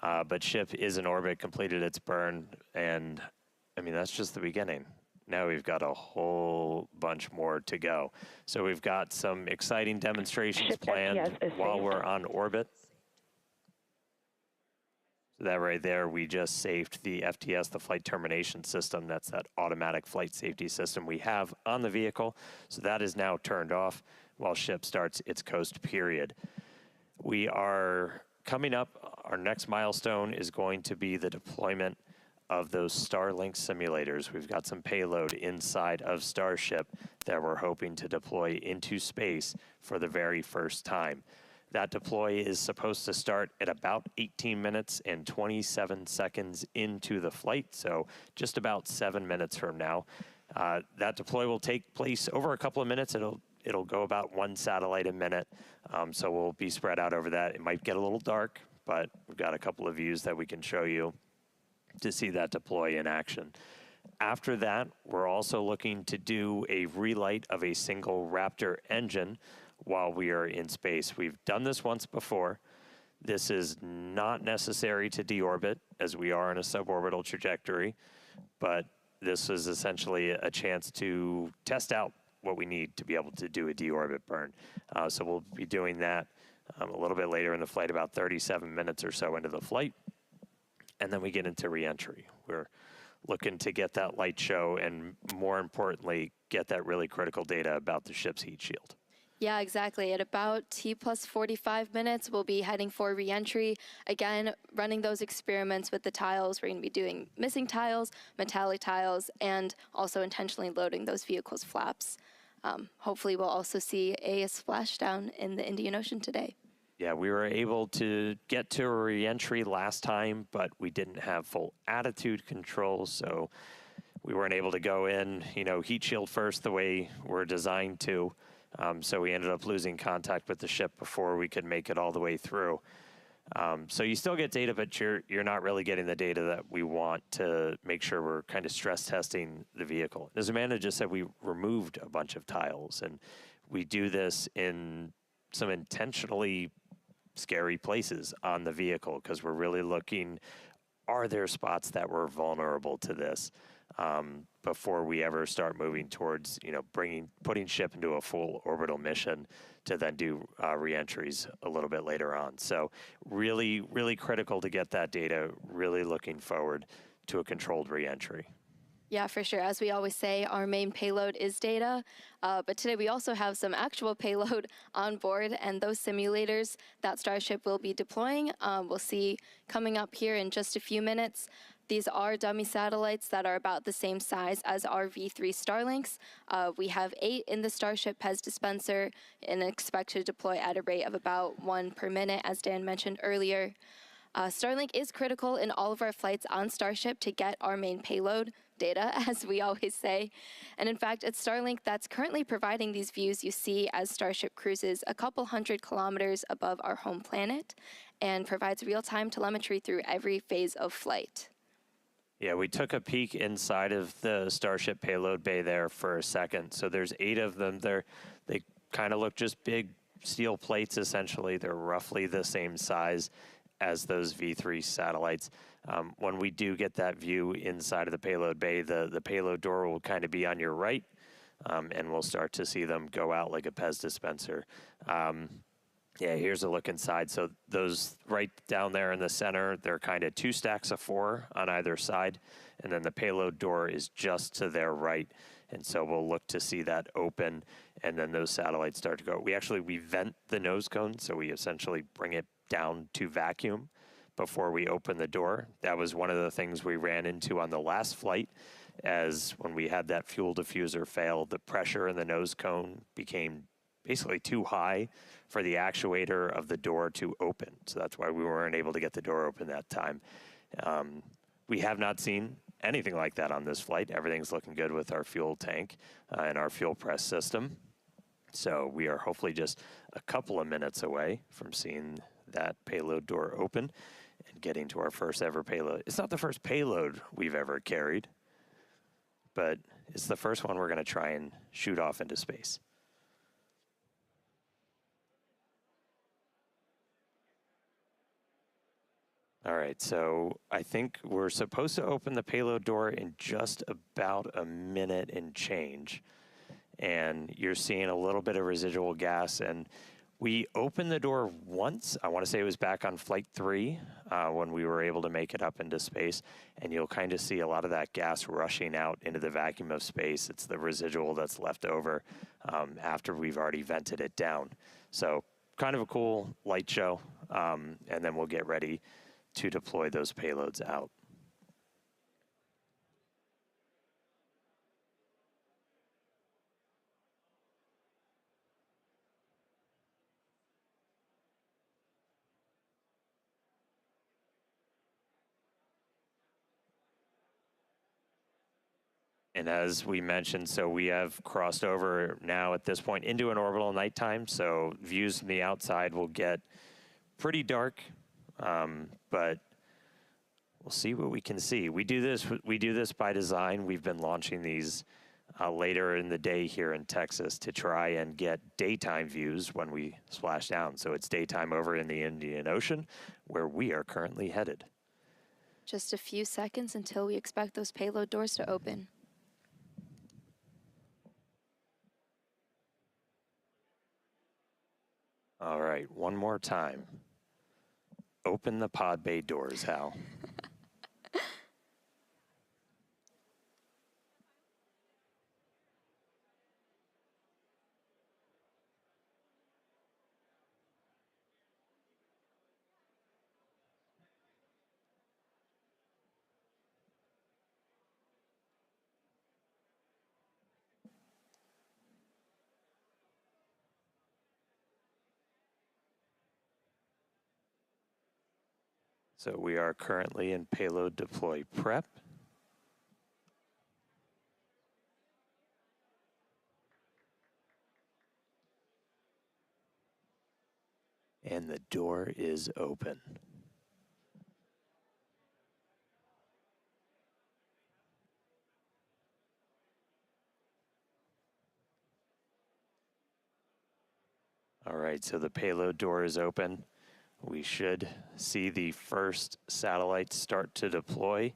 But ship is in orbit, completed its burn. And I mean, that's just the beginning. Now we've got a whole bunch more to go. So we've got some exciting demonstrations planned while we're on orbit. That right there, we just saved the FTS, the flight termination system. That's that automatic flight safety system we have on the vehicle. So that is now turned off while ship starts its coast period. We are coming up, our next milestone is going to be the deployment of those Starlink simulators. We've got some payload inside of Starship that we're hoping to deploy into space for the very first time. That deploy is supposed to start at about 18 minutes and 27 seconds into the flight, so just about 7 minutes from now. That deploy will take place over a couple of minutes. It'll go about 1 satellite a minute, so we'll be spread out over that. It might get a little dark but we've got a couple of views that we can show you to see that deploy in action. After that, we're also looking to do a relight of a single Raptor engine while we are in space. We've done this once before. This is not necessary to deorbit, as we are in a suborbital trajectory, but this is essentially a chance to test out what we need to be able to do a deorbit burn. So we'll be doing that a little bit later in the flight, about 37 minutes or so into the flight. And then we get into reentry. We're looking to get that light show and, more importantly, get that really critical data about the ship's heat shield. Yeah, exactly. At about T+45 minutes, we'll be heading for reentry. Again, running those experiments with the tiles. We're going to be doing missing tiles, metallic tiles, and also intentionally loading those vehicles' flaps. Hopefully, we'll also see a splashdown in the Indian Ocean today. Yeah, we were able to get to a reentry last time, but we didn't have full attitude control, so we weren't able to go in, heat shield first the way we're designed to. So we ended up losing contact with the ship before we could make it all the way through. So you still get data, but you're not really getting the data that we want to make sure we're kind of stress testing the vehicle. As Amanda just said, we removed a bunch of tiles, and we do this in some intentionally scary places on the vehicle because we're really looking, are there spots that were vulnerable to this? Before we ever start moving towards, putting ship into a full orbital mission to then do reentries a little bit later on. So really, really critical to get that data, really looking forward to a controlled reentry. Yeah, for sure. As we always say, our main payload is data, but today we also have some actual payload on board, and those simulators that Starship will be deploying, we'll see coming up here in just a few minutes. These are dummy satellites that are about the same size as our V3 Starlinks. We have 8 in the Starship PEZ dispenser and expect to deploy at a rate of about 1 per minute, as Dan mentioned earlier. Starlink is critical in all of our flights on Starship to get our main payload data, as we always say. And in fact, it's Starlink that's currently providing these views you see as Starship cruises a couple hundred kilometers above our home planet and provides real-time telemetry through every phase of flight. Yeah, we took a peek inside of the Starship payload bay there for a second. So there's 8 of them there. They kind of look just big steel plates, essentially. They're roughly the same size as those V3 satellites. When we do get that view inside of the payload bay, the payload door will kind of be on your right, and we'll start to see them go out like a PEZ dispenser. Yeah, here's a look inside. So those right down there in the center, they're kind of 2 stacks of 4 on either side, and then the payload door is just to their right. And so we'll look to see that open, and then those satellites start to go. We vent the nose cone, so we essentially bring it down to vacuum before we open the door. That was one of the things we ran into on the last flight, as when we had that fuel diffuser fail, the pressure in the nose cone became basically too high for the actuator of the door to open. So that's why we weren't able to get the door open that time. We have not seen anything like that on this flight. Everything's looking good with our fuel tank and our fuel press system. So we are hopefully just a couple of minutes away from seeing that payload door open and getting to our first ever payload. It's not the first payload we've ever carried, but it's the first one we're going to try and shoot off into space. All right, so I think we're supposed to open the payload door in just about a minute and change. And you're seeing a little bit of residual gas. And we opened the door once. I want to say it was back on flight 3 when we were able to make it up into space. And you'll kind of see a lot of that gas rushing out into the vacuum of space. It's the residual that's left over after we've already vented it down. So kind of a cool light show. And then we'll get ready to deploy those payloads out. And as we mentioned, so we have crossed over now at this point into an orbital nighttime. So views from the outside will get pretty dark. But we'll see what we can see. We do this by design. We've been launching these later in the day here in Texas to try and get daytime views when we splash down. So it's daytime over in the Indian Ocean, where we are currently headed. Just a few seconds until we expect those payload doors to open. All right, one more time. Open the pod bay doors, Hal. So we are currently in payload deploy prep. And the door is open. All right, so the payload door is open. We should see the first satellite start to deploy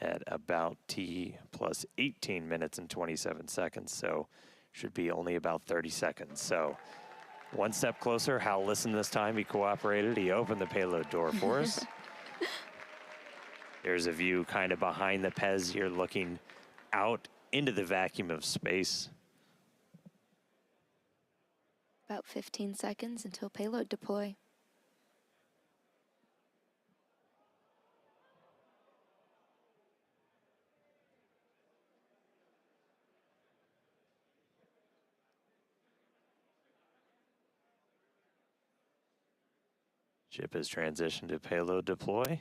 at about T plus 18 minutes and 27 seconds. So should be only about 30 seconds. So one step closer. Hal listened this time. He cooperated. He opened the payload door for us. There's a view kind of behind the Pez here looking out into the vacuum of space. About 15 seconds until payload deploy. Ship has transitioned to payload deploy.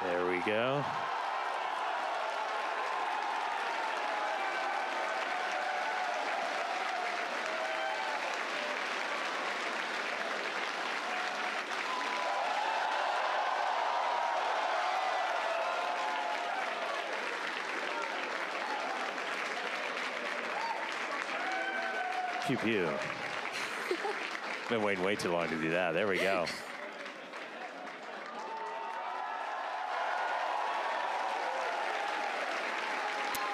There we go. Pew pew. Been waiting way too long to do that. There we go.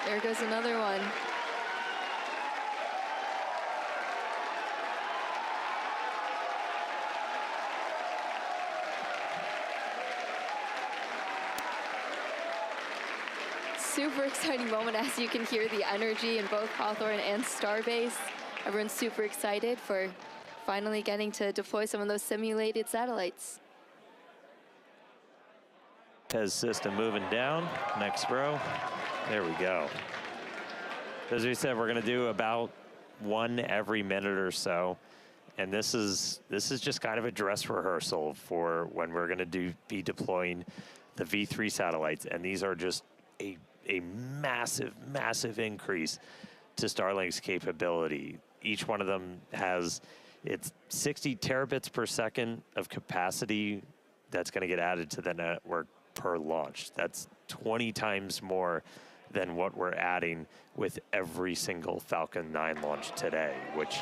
There goes another one. Super exciting moment, as you can hear the energy in both Hawthorne and Starbase. Everyone's super excited for finally getting to deploy some of those simulated satellites. Pez system moving down. Next row. There we go. As we said, we're going to do about one every minute or so. And this is just kind of a dress rehearsal for when we're going to be deploying the V3 satellites. And these are just a massive, massive increase to Starlink's capability. Each one of them has it's 60 terabits per second of capacity that's going to get added to the network per launch. That's 20 times more than what we're adding with every single Falcon 9 launch today, which,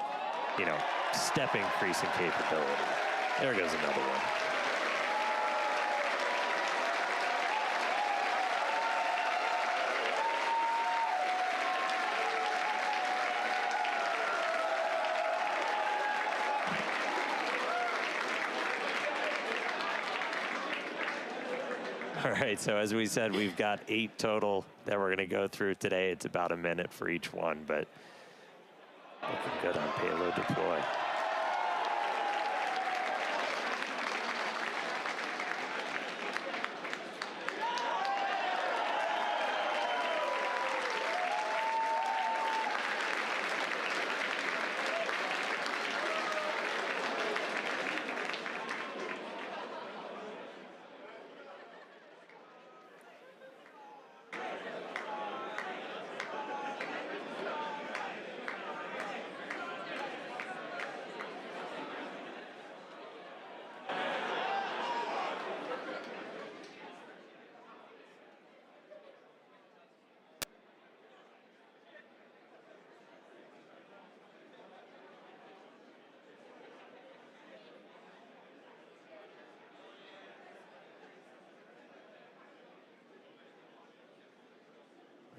you know, step increase in capability. There goes another one. All right, so as we said, we've got 8 total that we're going to go through today. It's about a minute for each one, but looking good on payload deploy.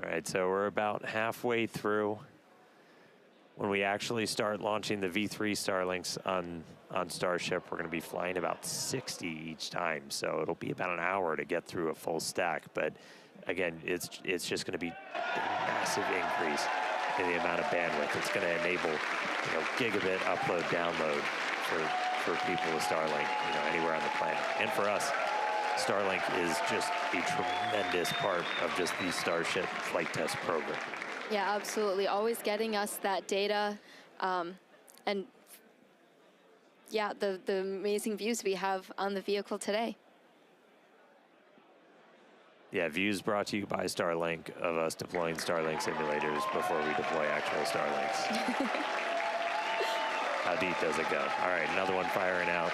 All right, so we're about halfway through. When we actually start launching the V3 Starlinks on Starship, we're going to be flying about 60 each time. So it'll be about an hour to get through a full stack. But again, it's just going to be a massive increase in the amount of bandwidth. It's going to enable, gigabit upload, download for people with Starlink, anywhere on the planet. And for us, Starlink is just a tremendous part of just the Starship flight test program. Yeah, absolutely. Always getting us that data, and yeah, the amazing views we have on the vehicle today. Yeah, views brought to you by Starlink of us deploying Starlink simulators before we deploy actual Starlinks. How deep does it go? All right, another one firing out.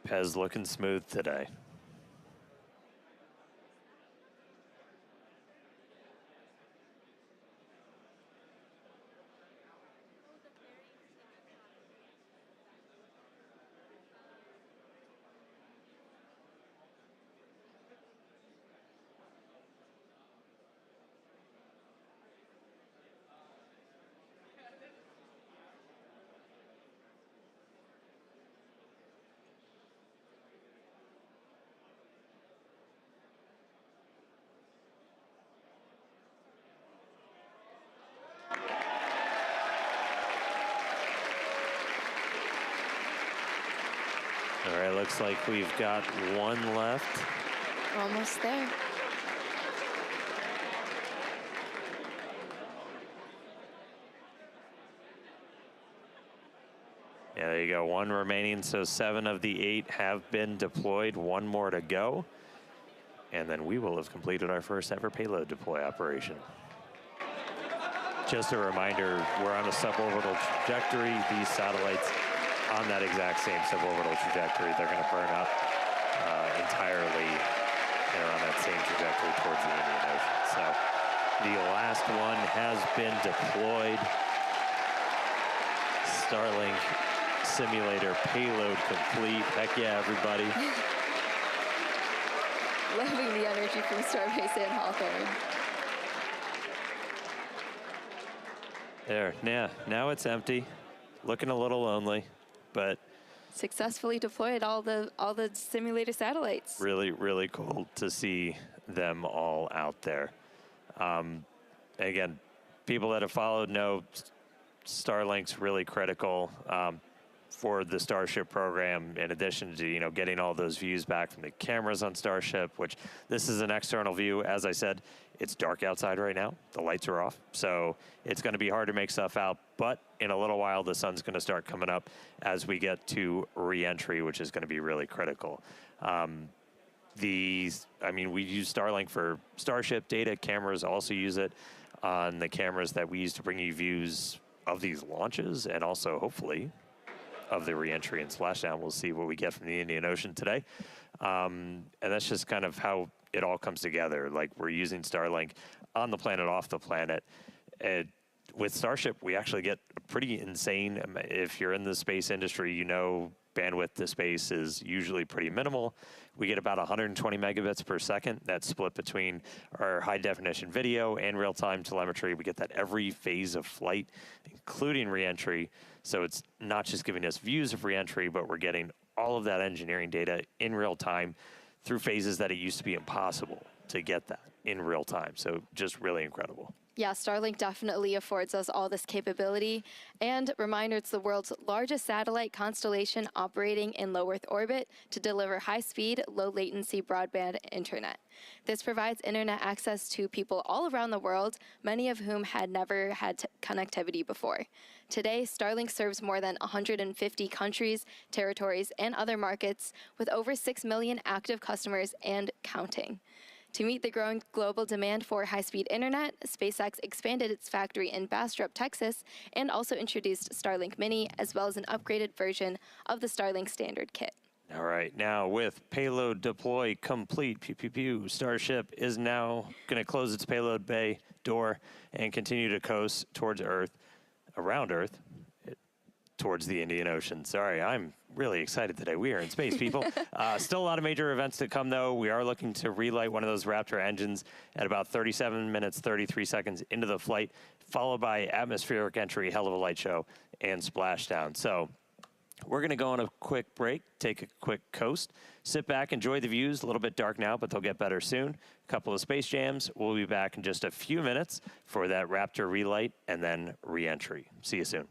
Pez looking smooth today. All right, looks like we've got one left. We're almost there. Yeah, there you go, one remaining. So 7 of the 8 have been deployed, 1 more to go. And then we will have completed our first ever payload deploy operation. Just a reminder, we're on a suborbital trajectory. These satellites on that exact same suborbital trajectory, they're going to burn up entirely and are on that same trajectory towards the Indian Ocean. So the last one has been deployed. Starlink simulator payload complete. Heck yeah, everybody. Loving the energy from Starbase and Hawthorne. There, yeah, now it's empty. Looking a little lonely, but Successfully deployed all the simulator satellites. really, really cool to see them all out there. Again, people that have followed know Starlink's really critical for the Starship program, in addition to, getting all those views back from the cameras on Starship, which this is an external view. As I said, it's dark outside right now. The lights are off. So it's going to be hard to make stuff out. But in a little while, the sun's going to start coming up as we get to re-entry, which is going to be really critical. We use Starlink for Starship data. Cameras also use it on the cameras that we use to bring you views of these launches and also, hopefully, of the re-entry and splashdown. We'll see what we get from the Indian Ocean today. And that's just kind of how it all comes together. Like, we're using Starlink on the planet, off the planet. With Starship, we actually get pretty insane. If you're in the space industry, you know bandwidth to space is usually pretty minimal. We get about 120 megabits per second. That's split between our high-definition video and real-time telemetry. We get that every phase of flight, including reentry. So it's not just giving us views of reentry, but we're getting all of that engineering data in real time through phases that it used to be impossible to get that in real time. So just really incredible. Yeah, Starlink definitely affords us all this capability. And reminder, it's the world's largest satellite constellation operating in low Earth orbit to deliver high-speed, low-latency broadband internet. This provides internet access to people all around the world, many of whom had never had connectivity before. Today, Starlink serves more than 150 countries, territories, and other markets, with over 6 million active customers and counting. To meet the growing global demand for high-speed internet, SpaceX expanded its factory in Bastrop, Texas, and also introduced Starlink Mini, as well as an upgraded version of the Starlink standard kit. All right, now with payload deploy complete, Starship is now going to close its payload bay door and continue to coast towards Earth, around Earth, towards the Indian Ocean. Sorry, I'm really excited today. We are in space, people. Still a lot of major events to come, though. We are looking to relight one of those Raptor engines at about 37 minutes, 33 seconds into the flight, followed by atmospheric entry, hell of a light show, and splashdown. So we're going to go on a quick break, take a quick coast, sit back, enjoy the views. A little bit dark now, but they'll get better soon. A couple of space jams. We'll be back in just a few minutes for that Raptor relight and then re-entry. See you soon.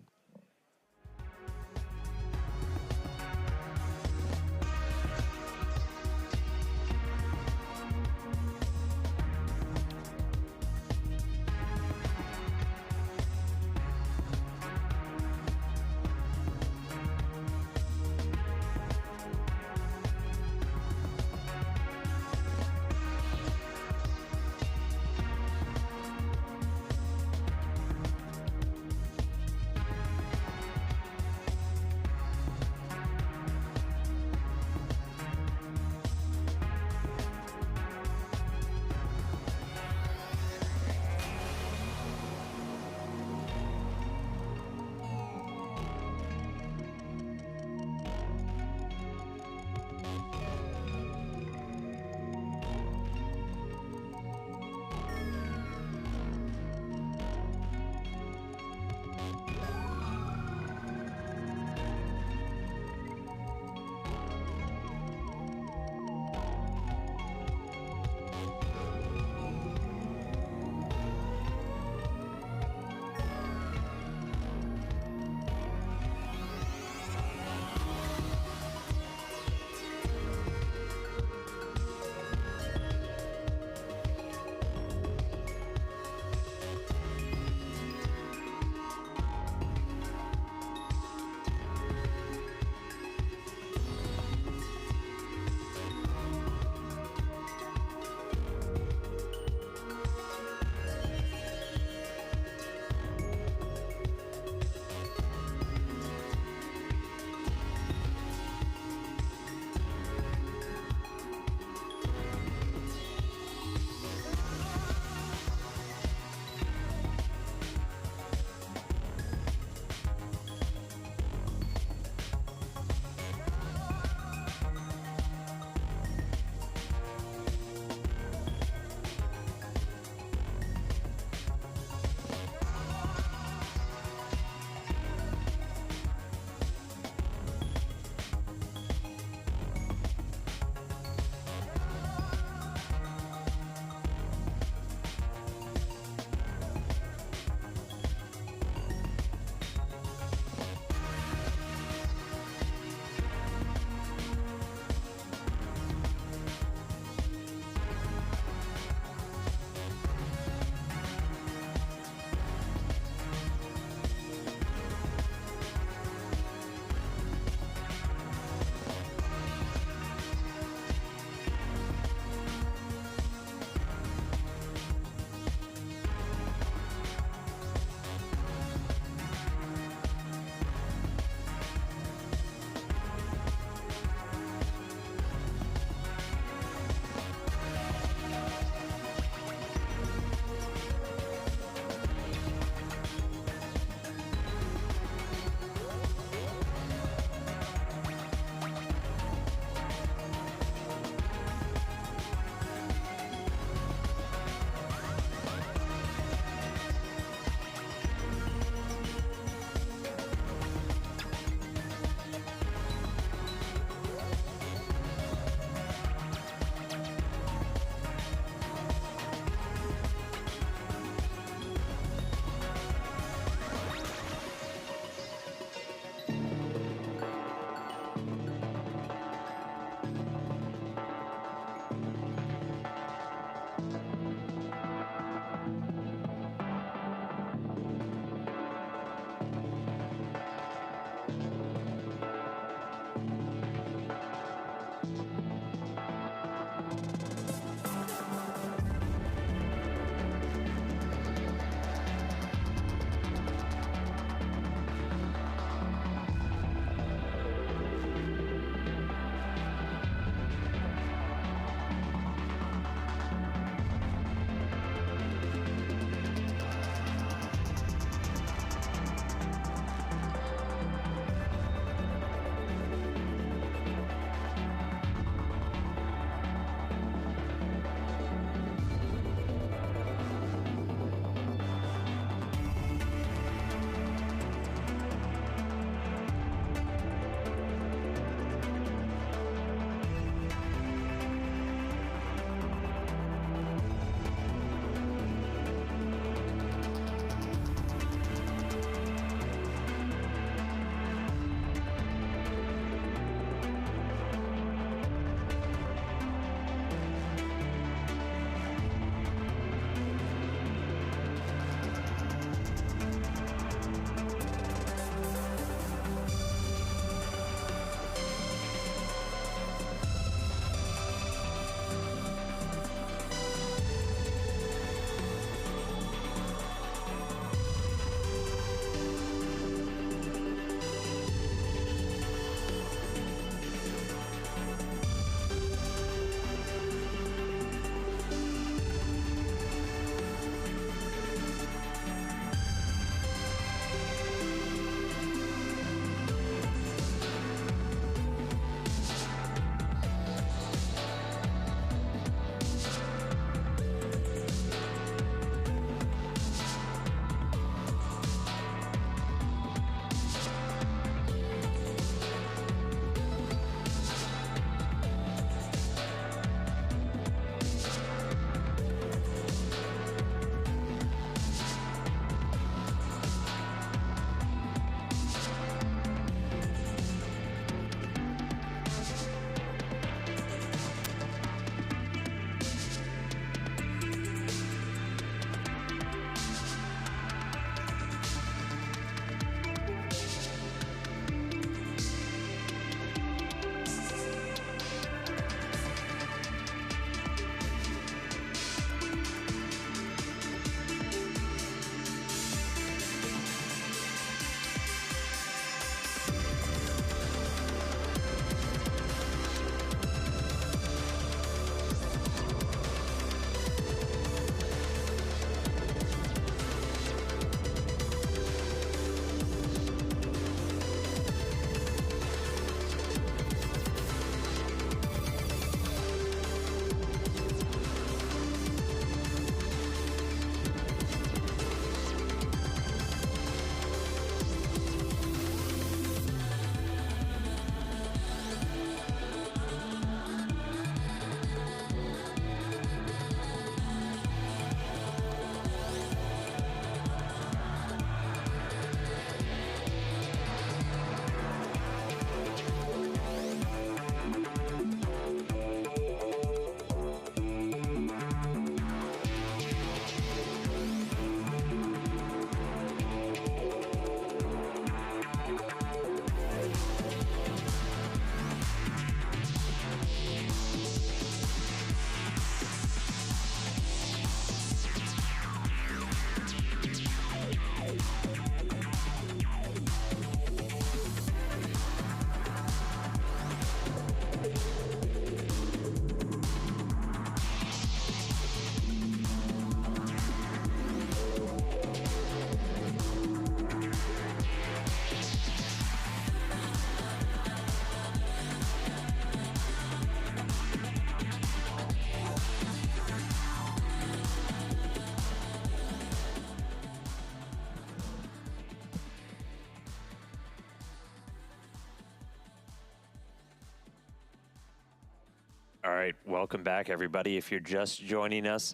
All right, welcome back, everybody. If you're just joining us,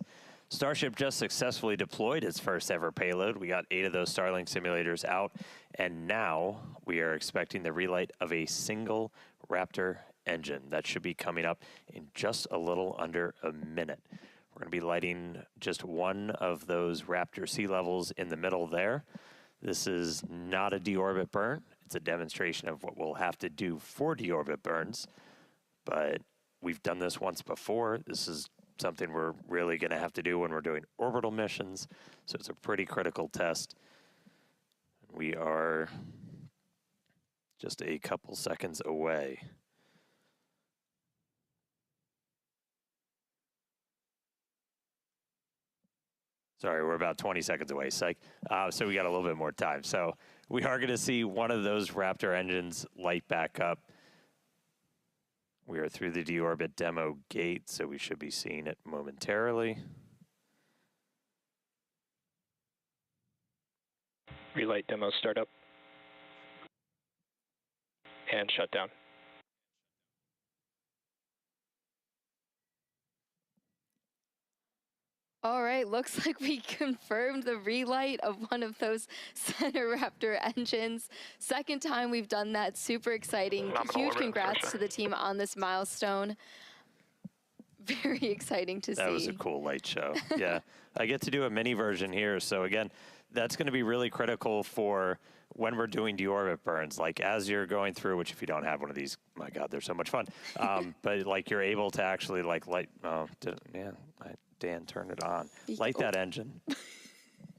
Starship just successfully deployed its first ever payload. We got 8 of those Starlink simulators out, and now we are expecting the relight of a single Raptor engine. That should be coming up in just a little under a minute. We're going to be lighting just one of those Raptor sea levels in the middle there. This is not a deorbit burn. It's a demonstration of what we'll have to do for deorbit burns, but we've done this once before. This is something we're really going to have to do when we're doing orbital missions, so it's a pretty critical test. We are just a couple seconds away. Sorry, we're about 20 seconds away, psych. So we got a little bit more time. So we are going to see one of those Raptor engines light back up. We are through the deorbit demo gate, so we should be seeing it momentarily. Relight demo startup. And shutdown. All right, looks like we confirmed the relight of one of those center Raptor engines. Second time we've done that. Super exciting. Huge congrats to the team on this milestone. Very exciting to see. That was a cool light show. Yeah, I get to do a mini version here. So again, that's going to be really critical for when we're doing deorbit burns. Like as you're going through, which if you don't have one of these, my God, they're so much fun. But like you're able to actually like light. Oh, man, Dan, turn it on. Light that engine.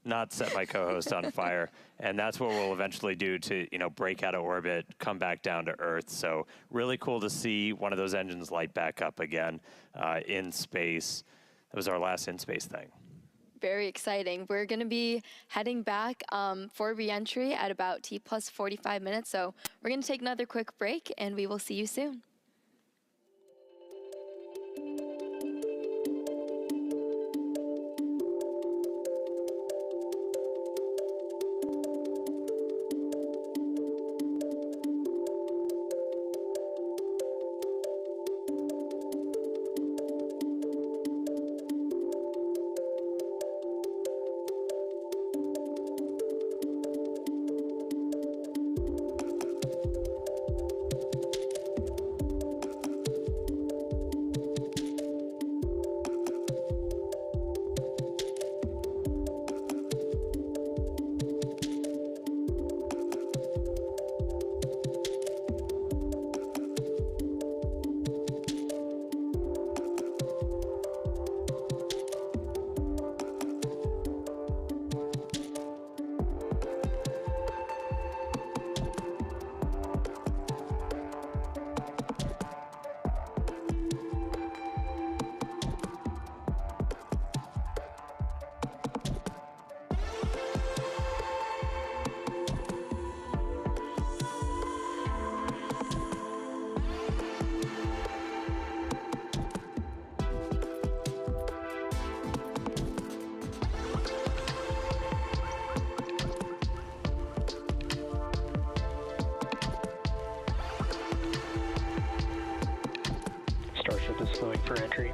Not set my co-host on fire. And that's what we'll eventually do to, break out of orbit, come back down to Earth. So really cool to see one of those engines light back up again in space. That was our last in-space thing. Very exciting. We're going to be heading back for re-entry at about T plus 45 minutes. So we're going to take another quick break, and we will see you soon. Starship is slowing for entry.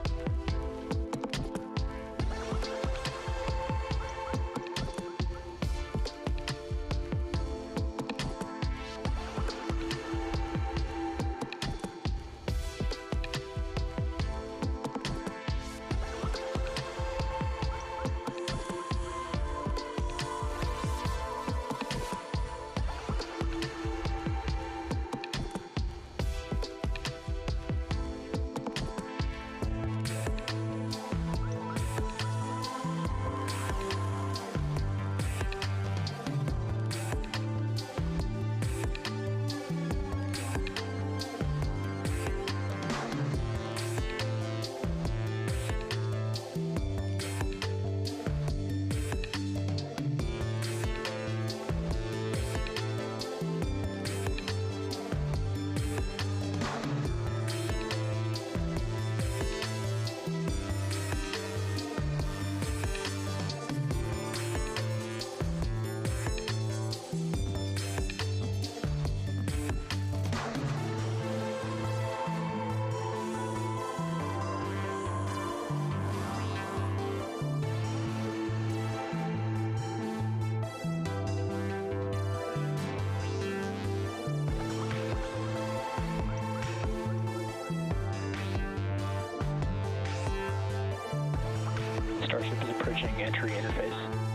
Starship is approaching entry interface.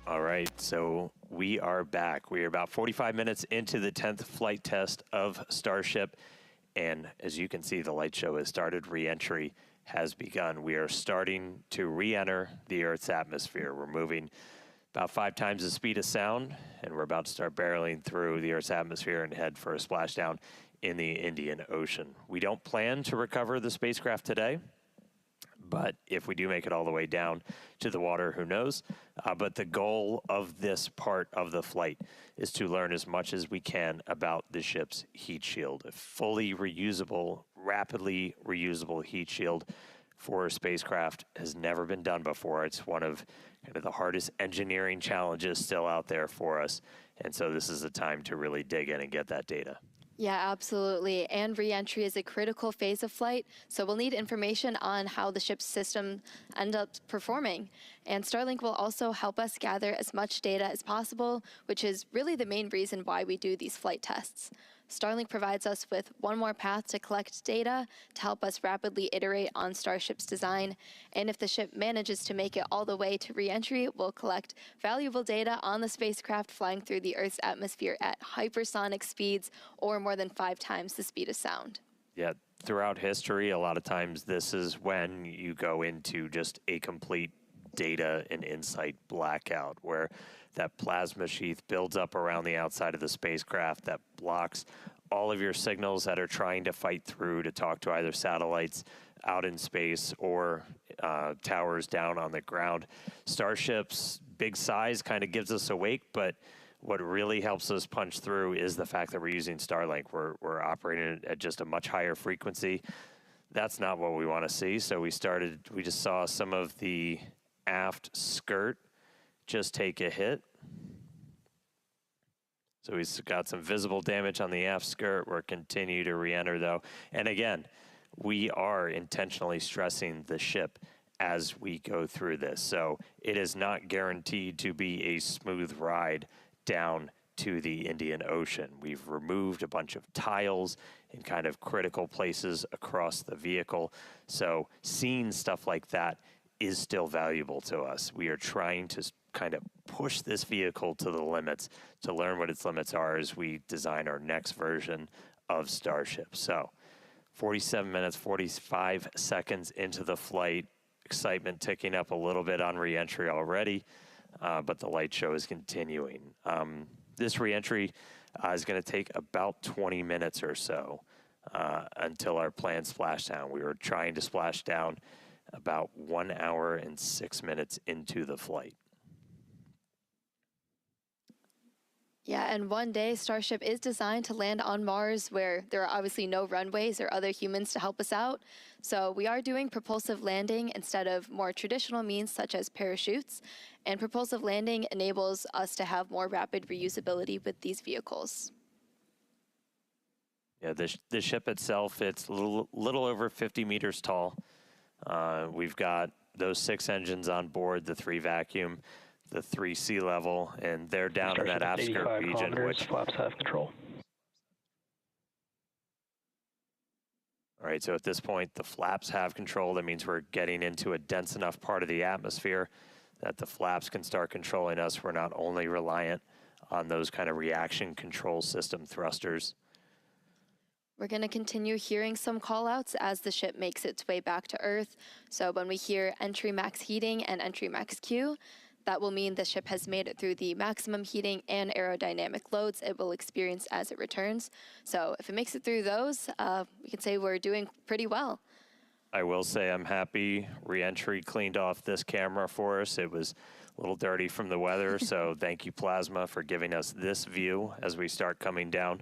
All right, so we are back. We are about 45 minutes into the 10th flight test of Starship. And as you can see, the light show has started. Re-entry has begun. We are starting to re-enter the Earth's atmosphere. We're moving about 5 times the speed of sound, and we're about to start barreling through the Earth's atmosphere and head for a splashdown in the Indian Ocean. We don't plan to recover the spacecraft today, but if we do make it all the way down to the water, who knows? But the goal of this part of the flight is to learn as much as we can about the ship's heat shield. A fully reusable, rapidly reusable heat shield for a spacecraft has never been done before. It's one of kind of the hardest engineering challenges still out there for us. And so this is the time to really dig in and get that data. Yeah, absolutely. And re-entry is a critical phase of flight, so we'll need information on how the ship's system ends up performing. And Starlink will also help us gather as much data as possible, which is really the main reason why we do these flight tests. Starlink provides us with one more path to collect data to help us rapidly iterate on Starship's design. And if the ship manages to make it all the way to re-entry, we'll collect valuable data on the spacecraft flying through the Earth's atmosphere at hypersonic speeds, or more than 5 times the speed of sound. Yeah, throughout history, a lot of times this is when you go into just a complete data and insight blackout, where that plasma sheath builds up around the outside of the spacecraft that blocks all of your signals that are trying to fight through to talk to either satellites out in space or towers down on the ground. Starship's big size kind of gives us awake, but What really helps us punch through is the fact that we're using Starlink. We're operating at just a much higher frequency. That's not what we want to see. So we just saw some of the aft skirt just take a hit. So we've got some visible damage on the aft skirt. We're continue to re-enter though. And again, we are intentionally stressing the ship as we go through this. So it is not guaranteed to be a smooth ride down to the Indian Ocean. We've removed a bunch of tiles in kind of critical places across the vehicle. So seeing stuff like that is still valuable to us. We are trying to kind of push this vehicle to the limits to learn what its limits are as we design our next version of Starship. So 47 minutes, 45 seconds into the flight, excitement ticking up a little bit on reentry already, but the light show is continuing. This reentry is going to take about 20 minutes or so until our planned splashdown. We were trying to splash down about 1 hour and 6 minutes into the flight. Yeah, and one day Starship is designed to land on Mars, where there are obviously no runways or other humans to help us out. So we are doing propulsive landing instead of more traditional means such as parachutes. And propulsive landing enables us to have more rapid reusability with these vehicles. Yeah, the ship itself, it's a little over 50 meters tall. We've got those 6 engines on board, the 3 vacuum, the 3 sea level, and they're down in that aft skirt region, which flaps have control. All right, so at this point, the flaps have control. That means we're getting into a dense enough part of the atmosphere that the flaps can start controlling us. We're not only reliant on those kind of reaction control system thrusters. We're going to continue hearing some callouts as the ship makes its way back to Earth. So when we hear entry max heating and entry max Q, that will mean the ship has made it through the maximum heating and aerodynamic loads it will experience as it returns. So if it makes it through those, we can say we're doing pretty well. I will say I'm happy re-entry cleaned off this camera for us. It was a little dirty from the weather, so thank you, Plasma, for giving us this view as we start coming down.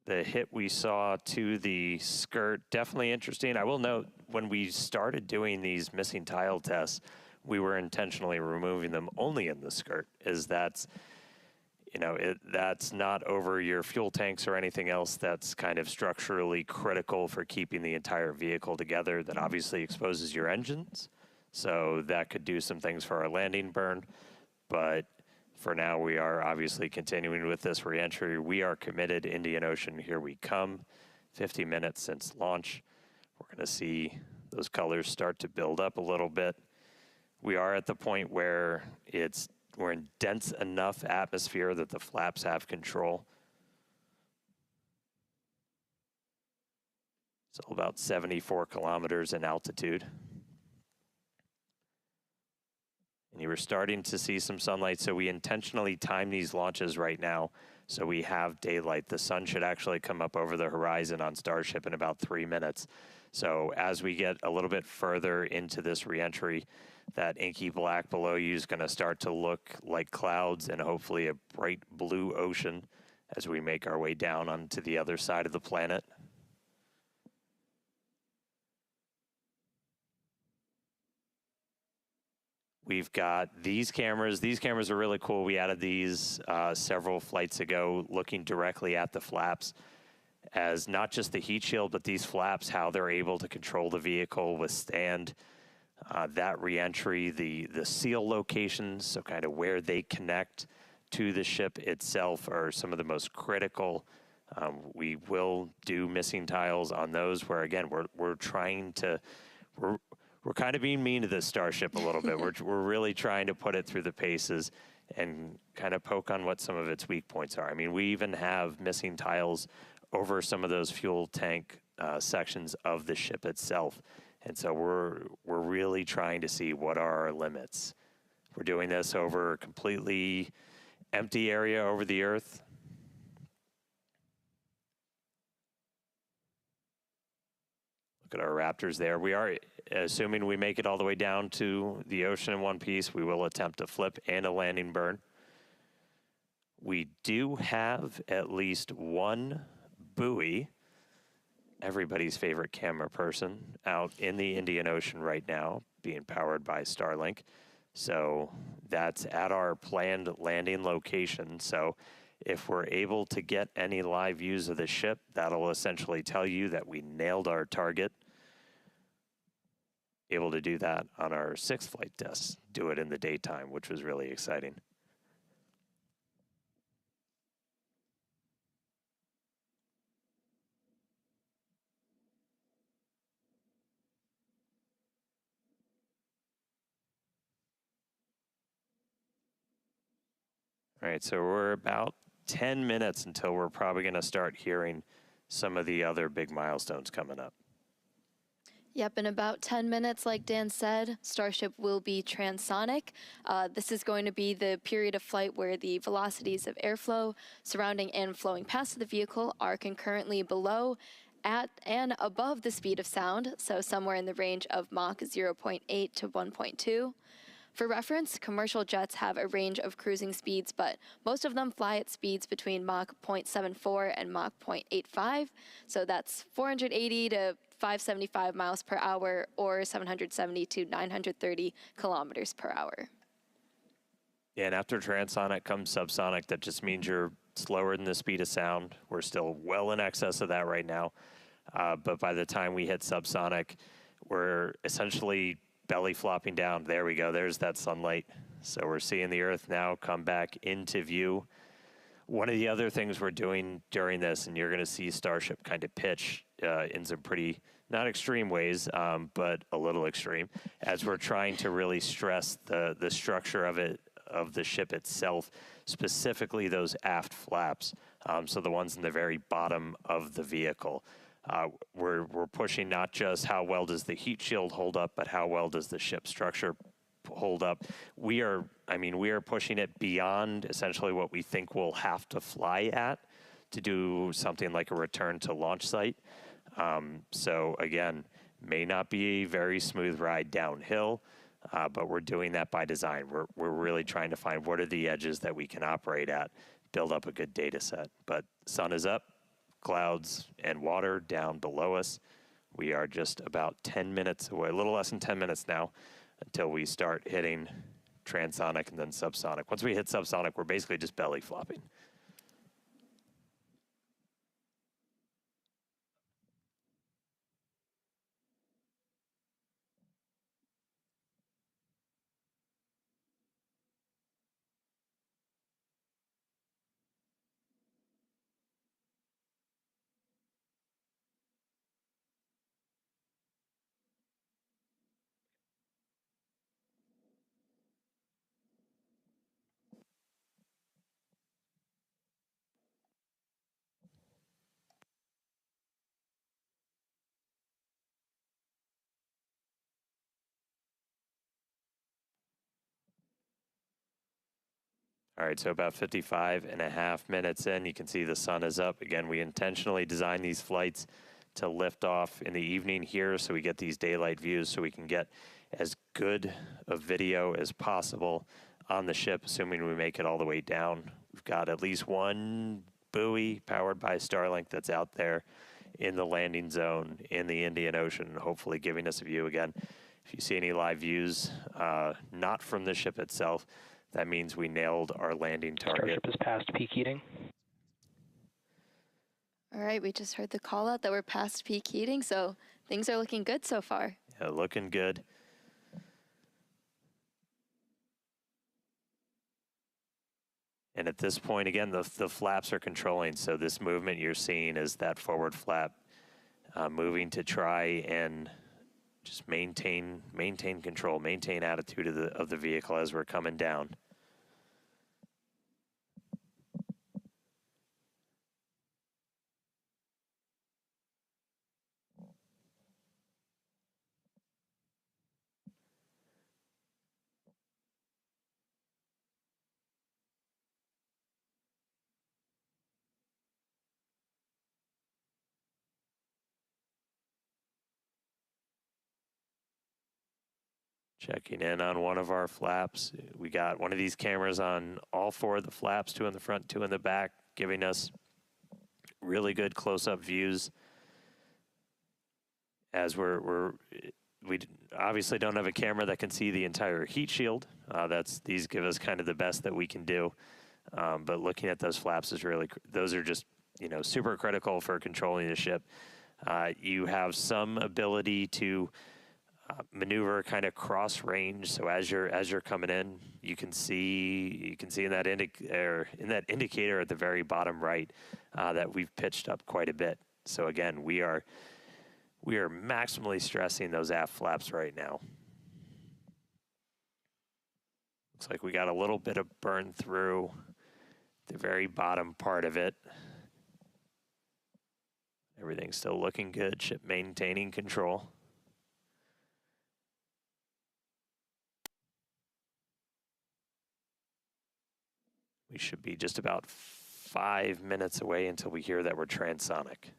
The hit we saw to the skirt, definitely interesting. I will note, when we started doing these missing tile tests, we were intentionally removing them only in the skirt, as that's, you know, that's not over your fuel tanks or anything else that's kind of structurally critical for keeping the entire vehicle together. That obviously exposes your engines, so that could do some things for our landing burn, but for now, we are obviously continuing with this reentry. We are committed. Indian Ocean, here we come. 50 minutes since launch. We're going to see those colors start to build up a little bit. We are at the point where we're in dense enough atmosphere that the flaps have control. So about 74 kilometers in altitude. And you were starting to see some sunlight, so we intentionally time these launches right now so we have daylight. The sun should actually come up over the horizon on Starship in about 3 minutes. So as we get a little bit further into this reentry, that inky black below you is going to start to look like clouds and hopefully a bright blue ocean as we make our way down onto the other side of the planet. We've got these cameras. These cameras are really cool. We added these several flights ago, looking directly at the flaps as not just the heat shield, but these flaps, how they're able to control the vehicle, withstand that reentry, the seal locations, so kind of where they connect to the ship itself are some of the most critical. We will do missing tiles on those where, again, we're trying to, we're kind of being mean to this Starship a little bit. We're really trying to put it through the paces and kind of poke on what some of its weak points are. I mean, we even have missing tiles over some of those fuel tank sections of the ship itself. And so we're really trying to see what are our limits. We're doing this over a completely empty area over the Earth. Look at our Raptors there. We are, assuming we make it all the way down to the ocean in one piece, we will attempt a flip and a landing burn. We do have at least one buoy, everybody's favorite camera person, out in the Indian Ocean right now, being powered by Starlink. So that's at our planned landing location. So if we're able to get any live views of the ship, that'll essentially tell you that we nailed our target. Able to do that on our 6th flight test, do it in the daytime, which was really exciting. All right, so we're about 10 minutes until we're probably going to start hearing some of the other big milestones coming up. Yep, in about 10 minutes, like Dan said, Starship will be transonic. This is going to be the period of flight where the velocities of airflow surrounding and flowing past the vehicle are concurrently below, at, and above the speed of sound, so somewhere in the range of Mach 0.8 to 1.2. For reference, commercial jets have a range of cruising speeds, but most of them fly at speeds between Mach 0.74 and Mach 0.85, so that's 480 to 575 miles per hour or 770 to 930 kilometers per hour. Yeah, and after transonic comes subsonic. That just means you're slower than the speed of sound. We're still well in excess of that right now. But by the time we hit subsonic, we're essentially belly flopping down. There we go. There's that sunlight. So we're seeing the Earth now come back into view. One of the other things we're doing during this, and you're going to see Starship kind of pitch in some pretty, not extreme ways, but a little extreme, as we're trying to really stress the structure of it, of the ship itself, specifically those aft flaps. So the ones in the very bottom of the vehicle. We're pushing not just how well does the heat shield hold up, but how well does the ship structure hold up. We are pushing it beyond essentially what we think we'll have to fly at to do something like a return to launch site. So again, may not be a very smooth ride downhill, but we're doing that by design. We're really trying to find what are the edges that we can operate at, build up a good data set. But sun is up, clouds and water down below us. We are just about 10 minutes away, a little less than 10 minutes now, until we start hitting transonic and then subsonic. Once we hit subsonic, we're basically just belly flopping. All right, so about 55.5 minutes in, you can see the sun is up. Again, we intentionally designed these flights to lift off in the evening here so we get these daylight views so we can get as good a video as possible on the ship, assuming we make it all the way down. We've got at least one buoy powered by Starlink that's out there in the landing zone in the Indian Ocean, hopefully giving us a view again. If you see any live views, not from the ship itself, that means we nailed our landing target. Starship is past peak heating. All right, we just heard the call out that we're past peak heating, so things are looking good so far. Yeah, looking good. And at this point, again, the flaps are controlling. So this movement you're seeing is that forward flap moving to try and just maintain control, maintain attitude of the vehicle as we're coming down. Checking in on one of our flaps. We got one of these cameras on all four of the flaps, 2 in the front, 2 in the back, giving us really good close-up views. As we obviously don't have a camera that can see the entire heat shield. These give us kind of the best that we can do. But looking at those flaps is really, those are just, super critical for controlling the ship. You have some ability to maneuver kind of cross range. So as you're coming in, you can see in that indicator at the very bottom right that we've pitched up quite a bit. So again, we are maximally stressing those aft flaps right now. Looks like we got a little bit of burn through the very bottom part of it. Everything's still looking good. Ship maintaining control. We should be just about 5 minutes away until we hear that we're transonic.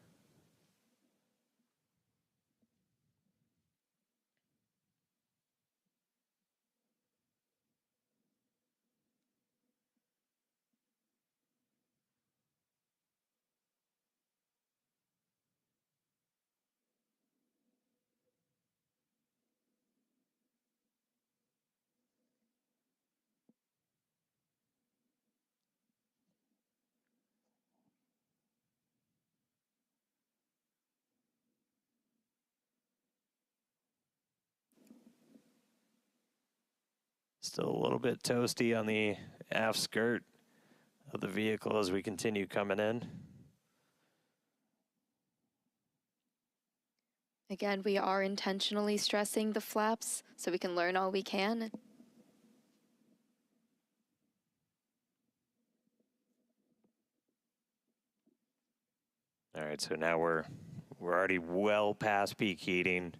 Still a little bit toasty on the aft skirt of the vehicle as we continue coming in. Again, we are intentionally stressing the flaps so we can learn all we can. All right, so now we're already well past peak heating.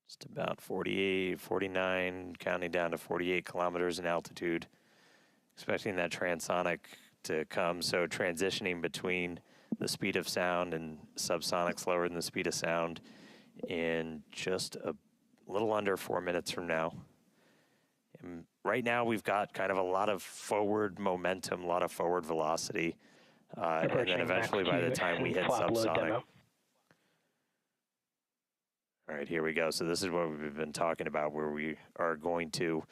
Just about 48, 49, counting down to 48 kilometers in altitude. Expecting that transonic to come, so transitioning between the speed of sound and subsonic slower than the speed of sound in just a little under 4 minutes from now. And right now we've got kind of a lot of forward momentum, a lot of forward velocity, and then eventually by the time we hit subsonic. All right, here we go. So this is what we've been talking about, where we are going to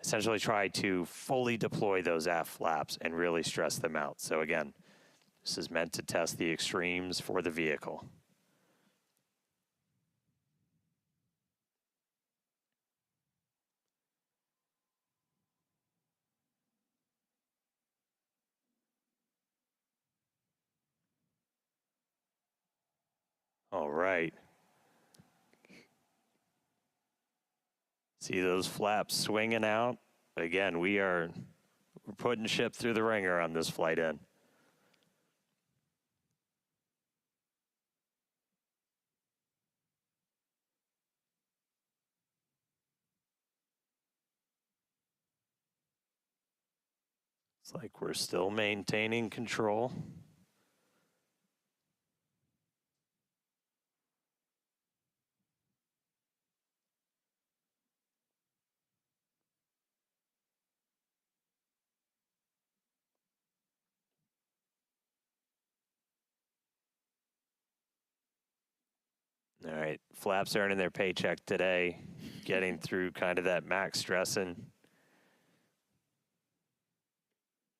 essentially try to fully deploy those aft flaps and really stress them out. So again, this is meant to test the extremes for the vehicle. All right. See those flaps swinging out? Again, we're putting ship through the ringer on this flight in. It's like we're still maintaining control. All right, flaps earning their paycheck today, getting through kind of that max stressing.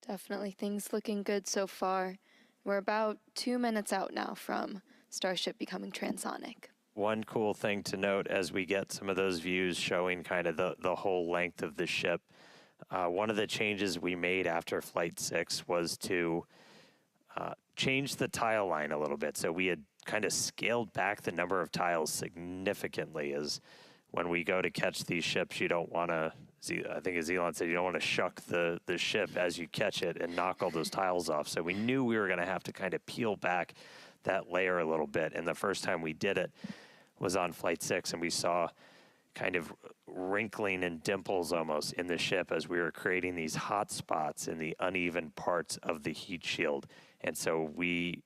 Definitely things looking good so far. We're about 2 minutes out now from Starship becoming transonic. One cool thing to note as we get some of those views showing kind of the whole length of the ship, one of the changes we made after Flight 6 was to change the tile line a little bit. So we had kind of scaled back the number of tiles significantly, as when we go to catch these ships, you don't want to, I think as Elon said, you don't want to shuck the ship as you catch it and knock all those tiles off. So we knew we were going to have to kind of peel back that layer a little bit. And the first time we did it was on Flight 6, and we saw kind of wrinkling and dimples almost in the ship as we were creating these hot spots in the uneven parts of the heat shield. And so we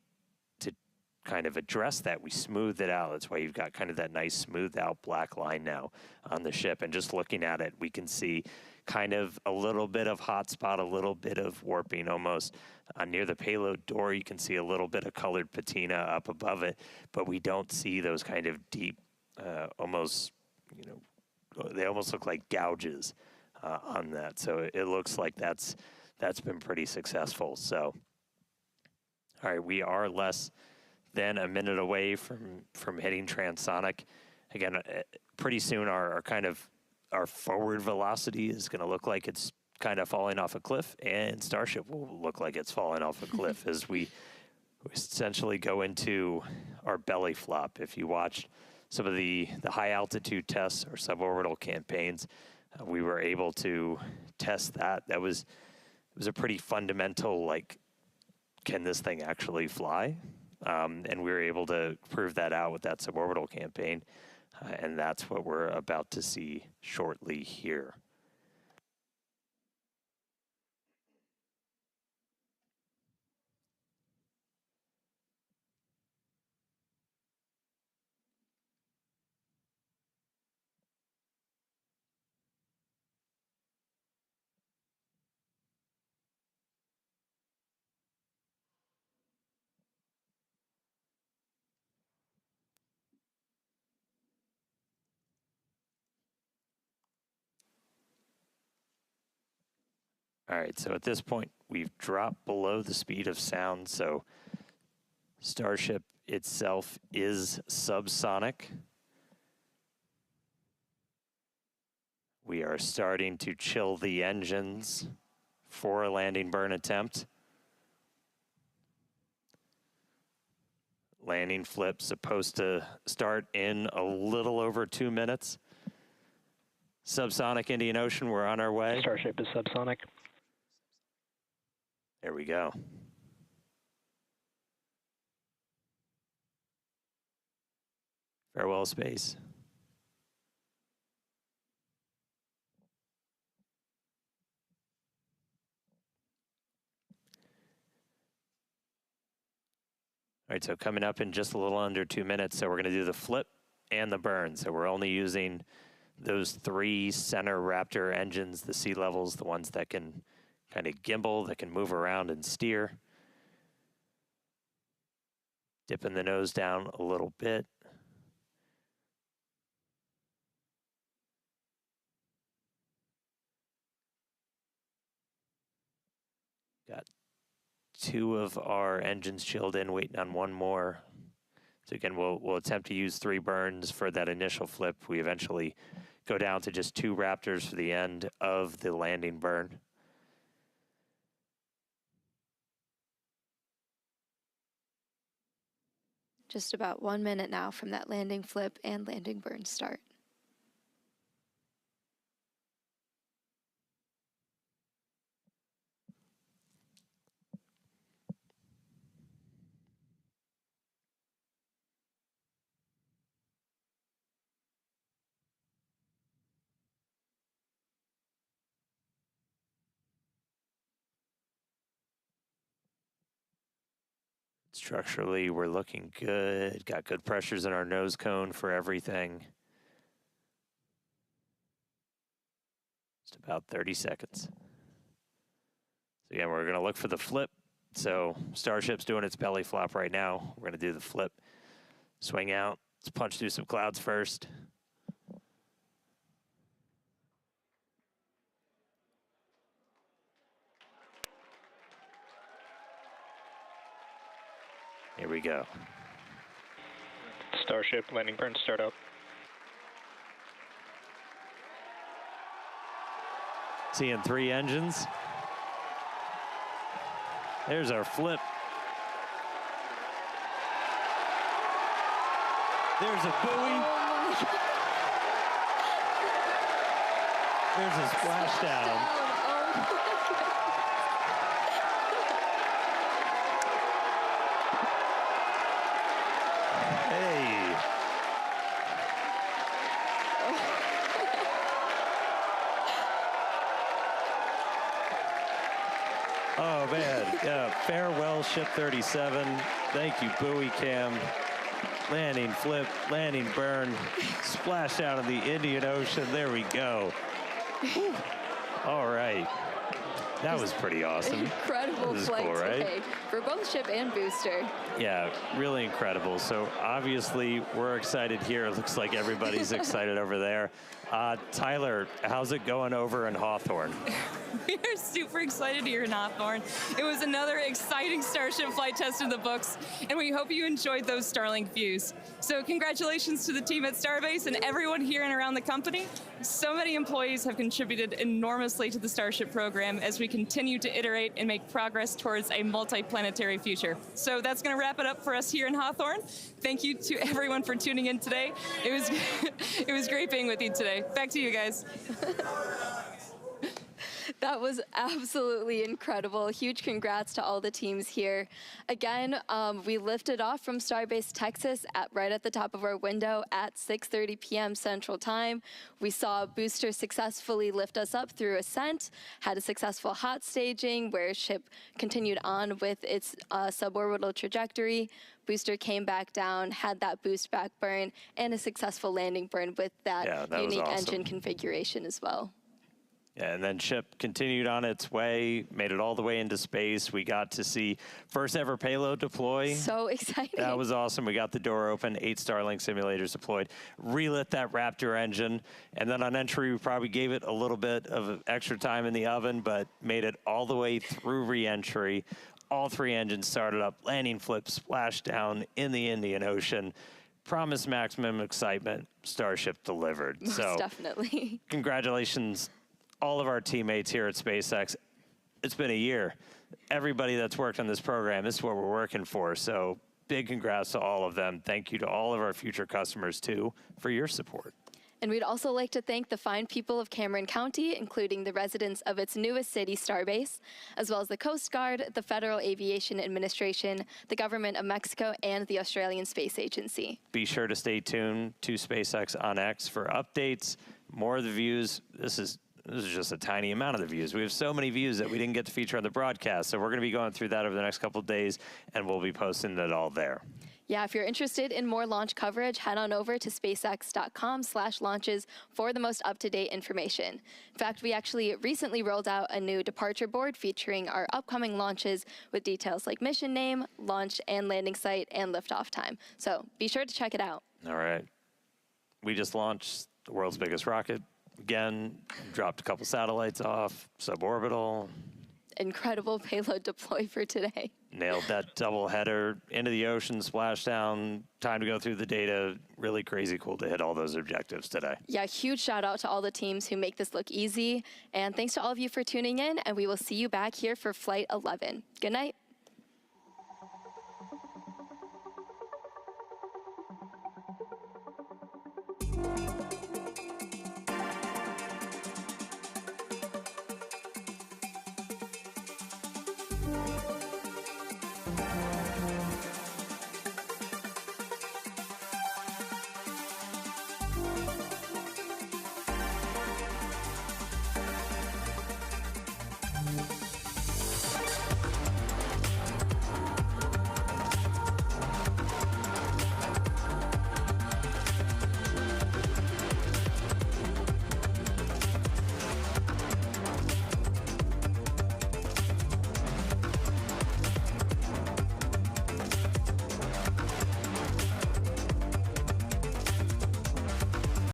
kind of address that. We smoothed it out. That's why you've got kind of that nice smoothed out black line now on the ship. And just looking at it, we can see kind of a little bit of hot spot, a little bit of warping almost. Near the payload door, you can see a little bit of colored patina up above it, but we don't see those kind of deep, almost, they almost look like gouges on that. So it looks like that's been pretty successful. So, all right, we are less than a minute away from hitting transonic. Again, pretty soon our forward velocity is going to look like it's kind of falling off a cliff, and Starship will look like it's falling off a cliff as we essentially go into our belly flop. If you watched some of the high altitude tests or suborbital campaigns, we were able to test that. It was a pretty fundamental, like, can this thing actually fly? And we were able to prove that out with that suborbital campaign. And that's what we're about to see shortly here. All right, so at this point, we've dropped below the speed of sound, so Starship itself is subsonic. We are starting to chill the engines for a landing burn attempt. Landing flip supposed to start in a little over 2 minutes. Subsonic Indian Ocean, we're on our way. Starship is subsonic. There we go. Farewell, space. All right, so coming up in just a little under 2 minutes, so we're going to do the flip and the burn. So we're only using those 3 center Raptor engines, the sea levels, the ones that can kind of gimbal, that can move around and steer. Dipping the nose down a little bit. Got 2 of our engines chilled in, waiting on 1 more. So again, we'll attempt to use 3 burns for that initial flip. We eventually go down to just 2 Raptors for the end of the landing burn. Just about 1 minute now from that landing flip and landing burn start. Structurally, we're looking good. Got good pressures in our nose cone for everything. Just about 30 seconds. So again, we're gonna look for the flip. So Starship's doing its belly flop right now. We're gonna do the flip. Swing out. Let's punch through some clouds first. Here we go. Starship landing burn startup. Seeing 3 engines. There's our flip. There's a buoy. There's a splashdown. Oh, man. Farewell, Ship 37. Thank you, buoy cam. Landing, flip, landing, burn. Splash out of the Indian Ocean. There we go. Whew. All right. That was pretty awesome. Incredible flight cool, right? today for both ship and booster. Yeah, really incredible. So obviously we're excited here. It looks like everybody's excited over there. Tyler, how's it going over in Hawthorne? We are super excited here in Hawthorne. It was another exciting Starship flight test in the books, and we hope you enjoyed those Starlink views. So congratulations to the team at Starbase and everyone here and around the company. So many employees have contributed enormously to the Starship program as we continue to iterate and make progress towards a multi-planetary future. So that's going to wrap it up for us here in Hawthorne. Thank you to everyone for tuning in today. It was great being with you today. Back to you guys. That was absolutely incredible. Huge congrats to all the teams here. Again, we lifted off from Starbase, Texas, right at the top of our window at 6:30 p.m. Central Time. We saw a booster successfully lift us up through ascent, had a successful hot staging where ship continued on with its suborbital trajectory. Booster came back down, had that boost back burn, and a successful landing burn with that unique engine configuration as well. Yeah, and then ship continued on its way, made it all the way into space. We got to see first ever payload deploy. So exciting. That was awesome. We got the door open, 8 Starlink simulators deployed, relit that Raptor engine, and then on entry, we probably gave it a little bit of extra time in the oven, but made it all the way through re-entry. All 3 engines started up, landing flip, splashdown in the Indian Ocean. Promised maximum excitement, Starship delivered. Most definitely. Congratulations, all of our teammates here at SpaceX. It's been a year. Everybody that's worked on this program, this is what we're working for. So big congrats to all of them. Thank you to all of our future customers, too, for your support. And we'd also like to thank the fine people of Cameron County, including the residents of its newest city, Starbase, as well as the Coast Guard, the Federal Aviation Administration, the Government of Mexico, and the Australian Space Agency. Be sure to stay tuned to SpaceX on X for updates, more of the views. This is just a tiny amount of the views. We have so many views that we didn't get to feature on the broadcast, so we're going to be going through that over the next couple of days, and we'll be posting it all there. Yeah, if you're interested in more launch coverage, head on over to spacex.com/launches for the most up-to-date information. In fact, we actually recently rolled out a new departure board featuring our upcoming launches with details like mission name, launch and landing site, and liftoff time. So be sure to check it out. All right. We just launched the world's biggest rocket. Again, dropped a couple satellites off, suborbital. Incredible payload deploy for today. Nailed that double header into the ocean, splashdown, time to go through the data. Really crazy cool to hit all those objectives today. Yeah, huge shout out to all the teams who make this look easy. And thanks to all of you for tuning in, and we will see you back here for Flight 11. Good night.